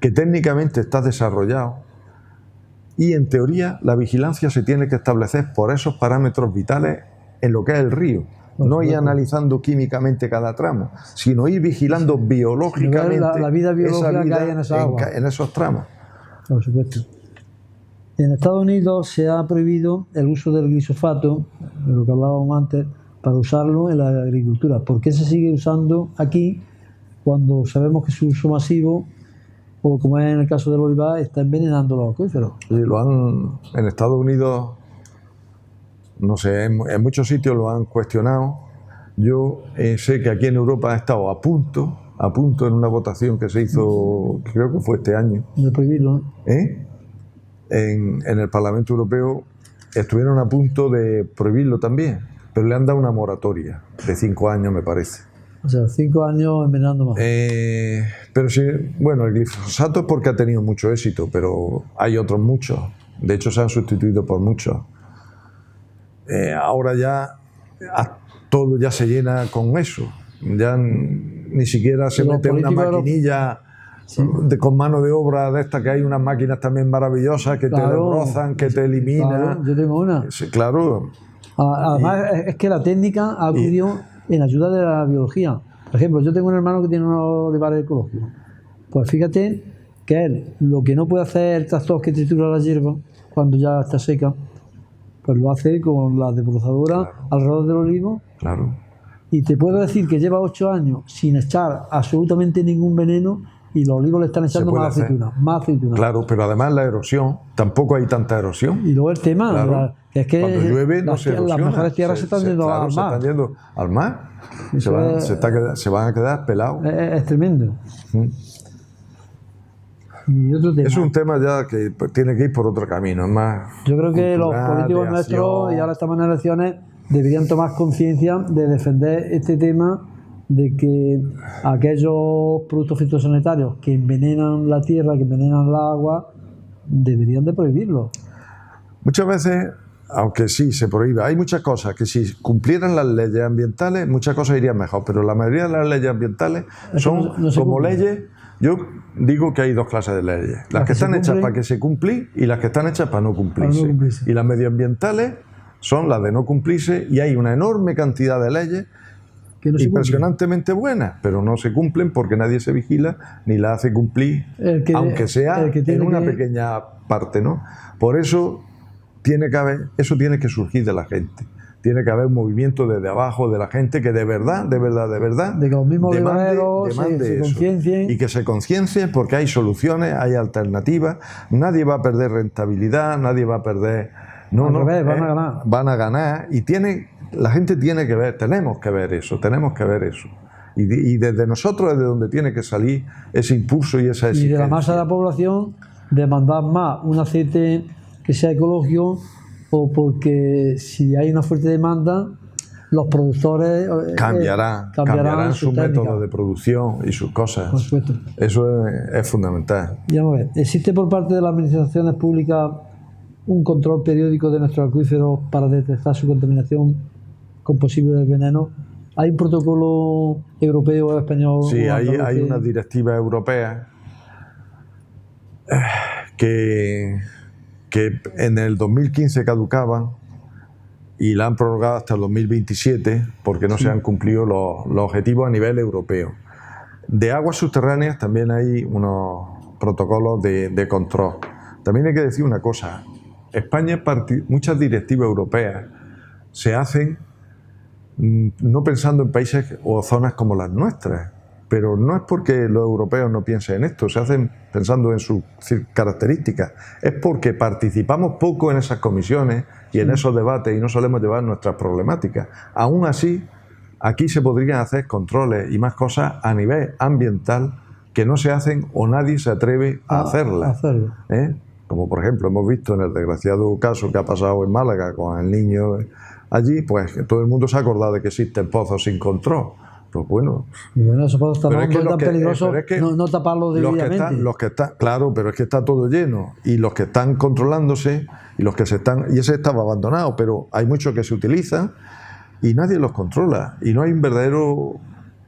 que técnicamente está desarrollado, y en teoría la vigilancia se tiene que establecer por esos parámetros vitales en lo que es el río. No ir analizando químicamente cada tramo, sino ir vigilando biológicamente la vida biológica que hay en esa agua. En esos tramos. Por supuesto. En Estados Unidos se ha prohibido el uso del glifosato, de lo que hablábamos antes, para usarlo en la agricultura. ¿Por qué se sigue usando aquí cuando sabemos que su uso masivo, o como es en el caso del olivar, está envenenando los acuíferos? Sí, en Estados Unidos, no sé, en muchos sitios lo han cuestionado. Yo sé que aquí en Europa ha estado a punto en una votación que se hizo, creo que fue este año. De prohibirlo, ¿no? En el Parlamento Europeo estuvieron a punto de prohibirlo también. pero le han dado una moratoria de 5 años, me parece. O sea, 5 años envenenando más. Pero sí, bueno, el glifosato es porque ha tenido mucho éxito, pero hay otros muchos. De hecho, se han sustituido por muchos. Ahora ya todo ya se llena con eso. Ya ni siquiera se mete una maquinilla con mano de obra de esta, que hay unas máquinas también maravillosas que te desbrozan, que te eliminan. Claro, yo tengo una. Sí, claro. Además, es que la técnica ha acudido en ayuda de la biología. Por ejemplo, yo tengo un hermano que tiene unos olivares ecológicos. Pues fíjate que él, lo que no puede hacer el tractor que tritura la hierba cuando ya está seca, pues lo hace con la desbrozadora alrededor del olivo. Claro. Y te puedo decir que lleva 8 años sin echar absolutamente ningún veneno y los olivos le están echando más aceitunas. Claro, pero además la erosión, tampoco hay tanta erosión. Y luego el tema, que es que cuando llueve no se erosiona. Las mejores tierras se están yendo al mar. Se están yendo al mar. Se van a quedar pelados. Es tremendo. Y otro tema. Es un tema ya que tiene que ir por otro camino. Es más, yo creo que los políticos nuestros, y ahora estamos en elecciones, deberían tomar conciencia de defender este tema, de que aquellos productos fitosanitarios que envenenan la tierra, que envenenan el agua, deberían de prohibirlos. Muchas veces, aunque sí se prohíbe, hay muchas cosas que si cumplieran las leyes ambientales, muchas cosas irían mejor, pero la mayoría de las leyes ambientales son no como leyes. Yo digo que hay 2 clases de leyes, las que están hechas para que se cumplir y las que están hechas para no cumplirse. Y las medioambientales son las de no cumplirse, y hay una enorme cantidad de leyes impresionantemente buenas, pero no se cumplen porque nadie se vigila ni la hace cumplir, aunque sea en una pequeña parte, ¿no? Por eso tiene que surgir de la gente. Tiene que haber un movimiento desde abajo de la gente que de verdad, de que los mismos demande se conciencien. Y que se conciencien, porque hay soluciones, hay alternativas. Nadie va a perder rentabilidad, nadie va a perder. Van a ganar. Van a ganar, y la gente tiene que ver, tenemos que ver eso. Y desde nosotros es de donde tiene que salir ese impulso y esa exigencia. Y de la masa de la población, demandar más un aceite que sea ecológico, o porque si hay una fuerte demanda, los productores cambiarán sus métodos de producción y sus cosas. Por supuesto. Eso es fundamental. Y vamos a ver, ¿existe por parte de las administraciones públicas un control periódico de nuestros acuíferos para detectar su contaminación con posibles venenos? ¿Hay un protocolo europeo o español? Sí, hay unas directivas europeas que en el 2015 caducaban y la han prorrogado hasta el 2027 porque no se han cumplido los objetivos a nivel europeo. De aguas subterráneas también hay unos protocolos de control. También hay que decir una cosa: España, muchas directivas europeas se hacen no pensando en países o zonas como las nuestras, pero no es porque los europeos no piensen en esto, se hacen pensando en sus características, es porque participamos poco en esas comisiones y en esos debates y no solemos llevar nuestras problemáticas. Aún así, aquí se podrían hacer controles y más cosas a nivel ambiental que no se hacen o nadie se atreve a hacerlas. Como por ejemplo hemos visto en el desgraciado caso que ha pasado en Málaga con el niño allí, pues todo el mundo se ha acordado de que existen pozos sin control. Pues bueno, esos pozos tan peligrosos, no taparlos debidamente. Claro, pero es que está todo lleno, y los que están controlándose y ese estaba abandonado, pero hay muchos que se utilizan y nadie los controla, y no hay un verdadero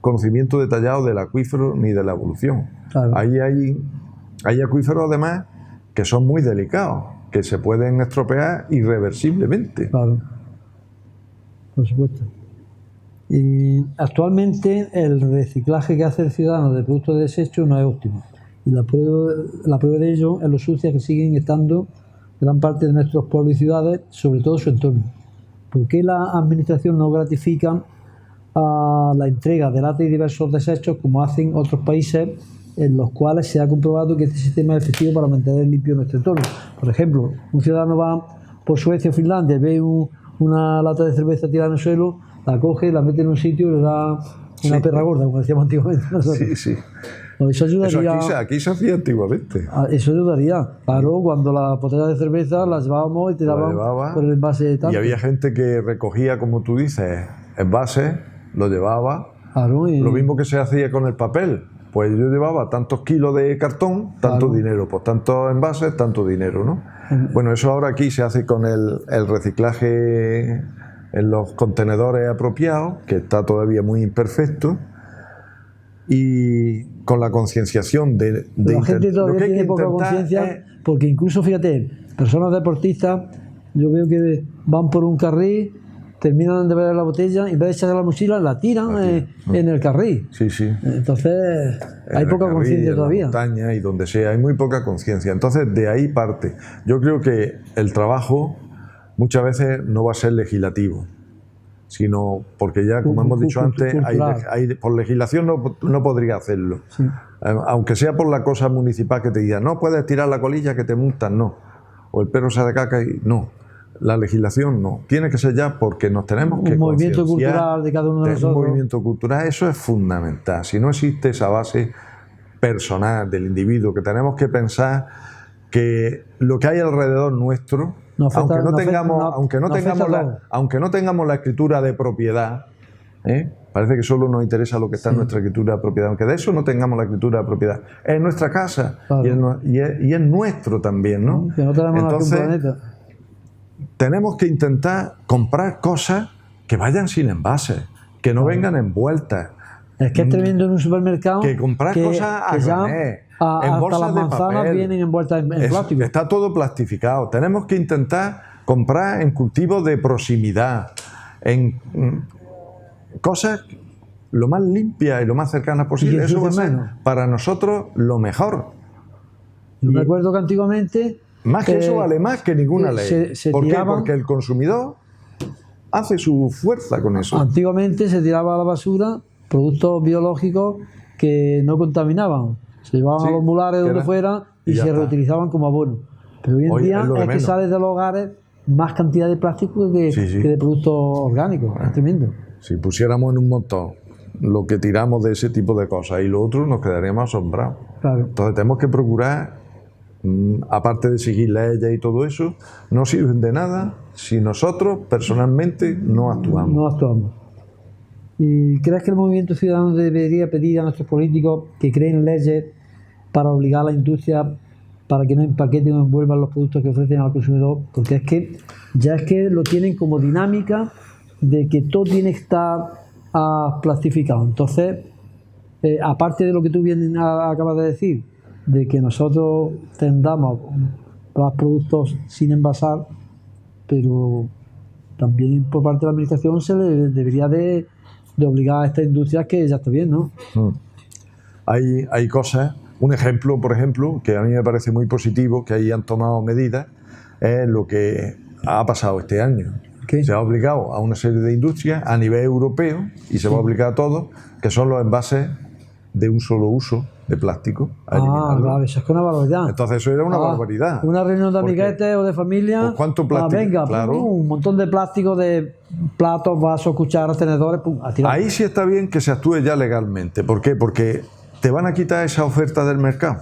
conocimiento detallado del acuífero ni de la evolución. Claro. Ahí hay acuíferos además que son muy delicados, que se pueden estropear irreversiblemente. Claro, por supuesto. Y actualmente el reciclaje que hace el ciudadano de productos de desecho no es óptimo, y la prueba de ello es lo sucias que siguen estando gran parte de nuestros pueblos y ciudades, sobre todo su entorno. ¿Por qué la administración no gratifica a la entrega de latas y diversos desechos como hacen otros países en los cuales se ha comprobado que este sistema es efectivo para mantener limpio nuestro entorno? Por ejemplo, un ciudadano va por Suecia o Finlandia, ve una lata de cerveza tirada en el suelo, la coge, la mete en un sitio y le da una perra gorda, como decíamos antiguamente nosotros. Sí. Pues eso ayudaría. Eso aquí se hacía antiguamente. Eso ayudaría. Claro, cuando las botellas de cerveza las llevábamos y te daban por el envase de tanto. Y había gente que recogía, como tú dices, envases, lo llevaba. Claro, Lo mismo que se hacía con el papel. Pues yo llevaba tantos kilos de cartón, tanto dinero. Pues tantos envases, tanto dinero, ¿no? Bueno, eso ahora aquí se hace con el reciclaje en los contenedores apropiados, que está todavía muy imperfecto, y con la concienciación de la gente todavía tiene poca conciencia, porque incluso, fíjate, personas deportistas, yo veo que van por un carril, terminan de beber la botella y en vez de echarse la mochila la tiran en el carril. Sí, sí. Entonces hay poca conciencia todavía. En la montaña y donde sea, hay muy poca conciencia. Entonces de ahí parte. Yo creo que el trabajo muchas veces no va a ser legislativo, sino porque ya, como hemos dicho antes, por legislación no podría hacerlo. Sí. Aunque sea por la cosa municipal que te diga, no puedes tirar la colilla que te multan, no. O el perro se de caca y no. La legislación no. Tiene que ser ya porque nos tenemos que un movimiento cultural de cada uno de nosotros. Un movimiento cultural, eso es fundamental. Si no existe esa base personal del individuo, que tenemos que pensar que lo que hay alrededor nuestro, aunque no tengamos la escritura de propiedad, parece que solo nos interesa lo que está en nuestra escritura de propiedad, aunque de eso no tengamos la escritura de propiedad, es nuestra casa, claro. y es nuestro también, ¿no? Que no tenemos entonces un planeta. Tenemos que intentar comprar cosas que vayan sin envases, que no vengan envueltas. Es que es tremendo en un supermercado que comprar cosas en bolsas las manzanas de papel vienen envueltas en plástico. Está todo plastificado. Tenemos que intentar comprar en cultivos de proximidad, en cosas lo más limpias y lo más cercanas posible. Eso va a ser para nosotros lo mejor. Yo me acuerdo que antiguamente más que eso vale más que ninguna ley. ¿Por qué? Porque el consumidor hace su fuerza con eso. Antiguamente se tiraba a la basura productos biológicos que no contaminaban. Se llevaban a los mulares donde fuera y se reutilizaban como abono. Pero hoy en día es que sale de los hogares más cantidad de plástico que de productos orgánicos. Es tremendo. Si pusiéramos en un montón lo que tiramos de ese tipo de cosas y lo otro, nos quedaríamos asombrados. Claro. Entonces tenemos que procurar, aparte de seguir leyes y todo eso, no sirven de nada si nosotros personalmente no actuamos. No actuamos. ¿Y crees que el movimiento ciudadano debería pedir a nuestros políticos que creen leyes para obligar a la industria para que no empaqueten o envuelvan los productos que ofrecen al consumidor? Porque es que ya lo tienen como dinámica de que todo tiene que estar plastificado. Entonces, aparte de lo que tú bien acabas de decir, de que nosotros tendamos los productos sin envasar, pero también por parte de la administración se le debería de obligar a estas industrias que ya está bien, ¿no? Hay cosas, un ejemplo, por ejemplo, que a mí me parece muy positivo, que ahí han tomado medidas, es lo que ha pasado este año. Se ha obligado a una serie de industrias a nivel europeo, y se va a obligar a todos, que son los envases de un solo uso de plástico. Claro, eso es que una barbaridad. Entonces eso era una barbaridad. Una reunión de amiguetes o de familia. Pues ¿cuánto plástico? Venga, claro. Un montón de plástico, de platos, vasos, cucharas, tenedores, a tirar. Ahí sí está bien que se actúe ya legalmente. ¿Por qué? Porque te van a quitar esa oferta del mercado.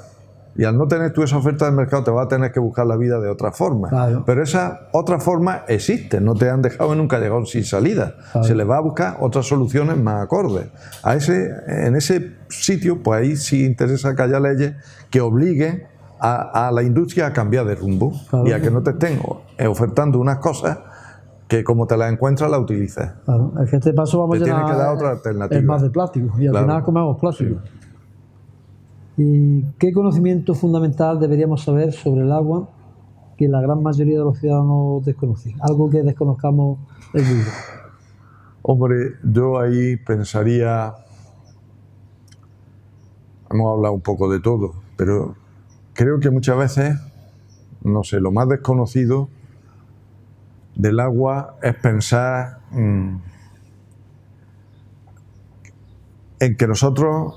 Y al no tener tú esa oferta del mercado te vas a tener que buscar la vida de otra forma. Claro. Pero esa otra forma existe, no te han dejado en un callejón sin salida. Claro. Se les va a buscar otras soluciones más acordes. En ese sitio, pues ahí sí interesa que haya leyes que obliguen a la industria a cambiar de rumbo. Claro. Y a que no te estén ofertando unas cosas que como te las encuentras las utilices. Claro. Es que este paso vamos a llenar, tiene que dar otra alternativa. Es más de plástico y al final comemos plástico. Sí. ¿Y qué conocimiento fundamental deberíamos saber sobre el agua que la gran mayoría de los ciudadanos desconocen? Algo que desconozcamos es duro. Hombre, yo ahí pensaría, hemos hablado un poco de todo, pero creo que muchas veces, no sé, lo más desconocido del agua es pensar en que nosotros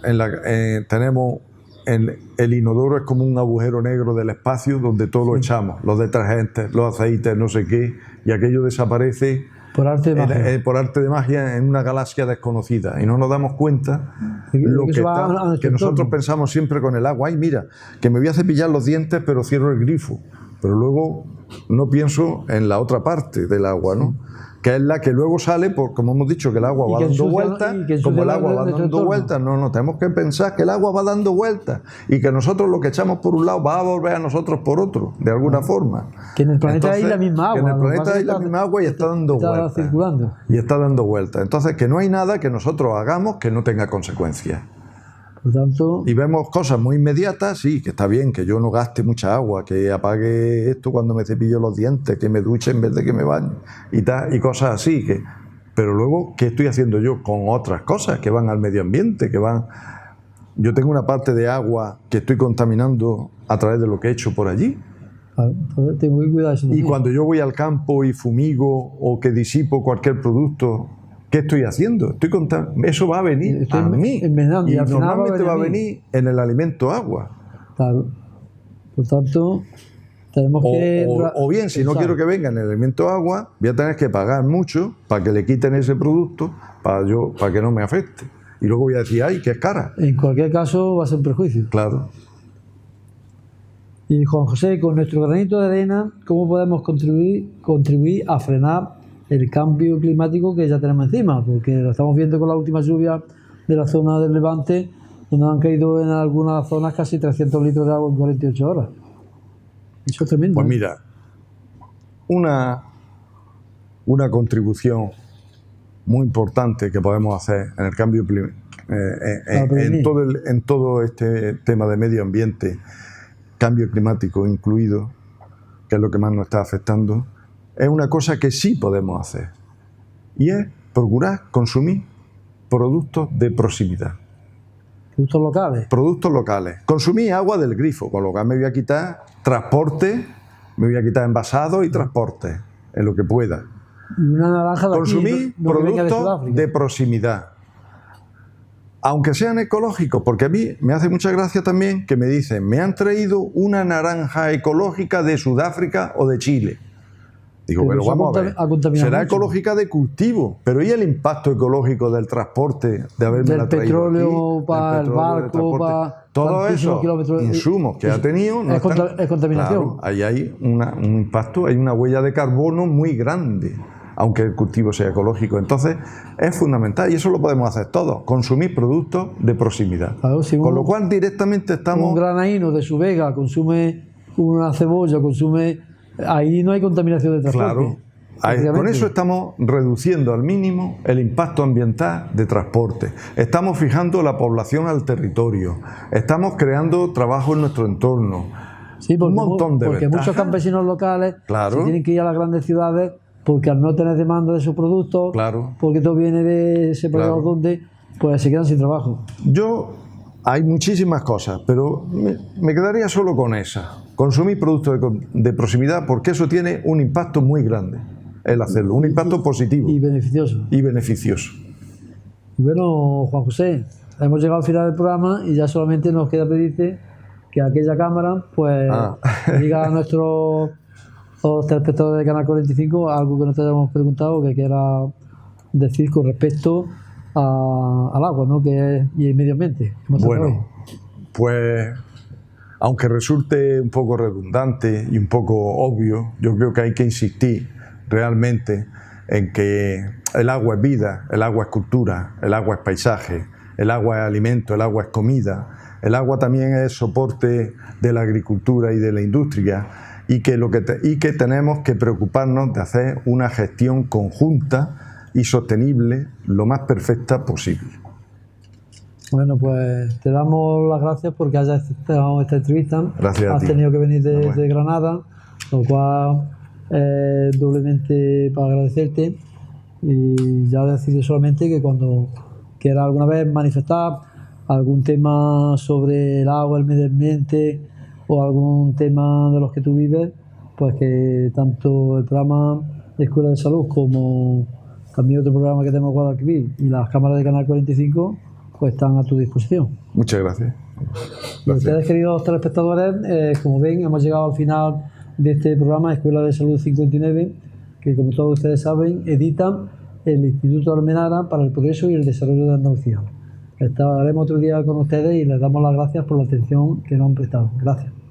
tenemos el inodoro es como un agujero negro del espacio donde todo lo echamos, los detergentes, los aceites, no sé qué, y aquello desaparece Por arte de magia. Por arte de magia en una galaxia desconocida y no nos damos cuenta que nosotros pensamos siempre con el agua. Ay, mira, que me voy a cepillar los dientes pero cierro el grifo, pero luego no pienso en la otra parte del agua, ¿no? Que es la que luego sale, como hemos dicho, que el agua va dando vueltas, como el agua va dando vueltas, no, tenemos que pensar que el agua va dando vueltas y que nosotros lo que echamos por un lado va a volver a nosotros por otro, de alguna forma. Que en el planeta hay la misma agua. Que en el planeta hay la misma agua y está dando vueltas. Circulando. Y está dando vueltas. Entonces, que no hay nada que nosotros hagamos que no tenga consecuencias. Por tanto, y vemos cosas muy inmediatas, sí, que está bien, que yo no gaste mucha agua, que apague esto cuando me cepillo los dientes, que me duche en vez de que me bañe y cosas así. Pero luego, ¿qué estoy haciendo yo con otras cosas que van al medio ambiente? Yo tengo una parte de agua que estoy contaminando a través de lo que he hecho por allí. Entonces tengo que cuidar eso. Y cuando yo voy al campo y fumigo o que disipo cualquier producto, ¿qué estoy haciendo? Eso va a venir a mí. Y normalmente va a venir en el alimento agua. Claro. Por tanto, tenemos que... O bien, si no quiero que venga en el alimento agua, voy a tener que pagar mucho para que le quiten ese producto para que no me afecte. Y luego voy a decir, ay, que es cara. En cualquier caso va a ser un perjuicio. Claro. Y Juan José, con nuestro granito de arena, ¿cómo podemos contribuir a frenar el cambio climático que ya tenemos encima? Porque lo estamos viendo con la última lluvia de la zona del Levante, donde han caído en algunas zonas casi 300 litros de agua en 48 horas. Eso es tremendo. Pues mira, una contribución muy importante que podemos hacer en el cambio climático, en todo este tema de medio ambiente, cambio climático incluido, que es lo que más nos está afectando, es una cosa que sí podemos hacer, y es procurar consumir productos de proximidad. ¿Productos locales? Productos locales. Consumir agua del grifo, con lo cual me voy a quitar transporte, me voy a quitar envasado y transporte, en lo que pueda. Y una naranja de consumir aquí, productos de proximidad. Aunque sean ecológicos, porque a mí me hace mucha gracia también que me dicen, me han traído una naranja ecológica de Sudáfrica o de Chile. Digo, pero vamos a ver, será ecológica de cultivo, pero ¿y el impacto ecológico del transporte, de haberme la traído aquí? Del petróleo para el barco, para todos esos insumos que ha tenido. Es contaminación. Claro, ahí hay un impacto, hay una huella de carbono muy grande, aunque el cultivo sea ecológico. Entonces, es fundamental, y eso lo podemos hacer todos, consumir productos de proximidad. Claro, si con lo cual, directamente estamos... Un granaíno de su vega consume una cebolla, ahí no hay contaminación de transporte. Claro, con eso estamos reduciendo al mínimo el impacto ambiental de transporte. Estamos fijando la población al territorio. Estamos creando trabajo en nuestro entorno. Sí, porque, un montón de ventajas. Muchos campesinos locales se tienen que ir a las grandes ciudades porque al no tener demanda de sus productos, porque todo viene de separados donde, pues se quedan sin trabajo. Hay muchísimas cosas, pero me quedaría solo con esa. Consumir productos de proximidad, porque eso tiene un impacto muy grande, el hacerlo, un impacto positivo. Y beneficioso. Y beneficioso. Y bueno, Juan José, hemos llegado al final del programa y ya solamente nos queda pedirte que aquella cámara, pues, diga a nuestros telespectadores de Canal 45 algo que no te hayamos preguntado, que quiera decir con respecto al agua, ¿no? Y el medio ambiente. Bueno, pues aunque resulte un poco redundante y un poco obvio, yo creo que hay que insistir realmente en que el agua es vida, el agua es cultura, el agua es paisaje, el agua es alimento, el agua es comida, el agua también es soporte de la agricultura y de la industria, y que tenemos que preocuparnos de hacer una gestión conjunta y sostenible lo más perfecta posible. Bueno, pues te damos las gracias porque hayas aceptado esta entrevista. Gracias a ti. Has tenido que venir de Granada, lo cual doblemente para agradecerte, y ya decirte solamente que cuando quieras alguna vez manifestar algún tema sobre el agua, el medio ambiente o algún tema de los que tú vives, pues que tanto el programa de Escuela de Salud como también otro programa que tenemos Guadalquivir y las cámaras de Canal 45 pues están a tu disposición. Muchas gracias. Y ustedes, queridos telespectadores, como ven, hemos llegado al final de este programa Escuela de Salud 59, que, como todos ustedes saben, editan el Instituto Almenara para el Progreso y el Desarrollo de Andalucía. Estaremos otro día con ustedes y les damos las gracias por la atención que nos han prestado. Gracias.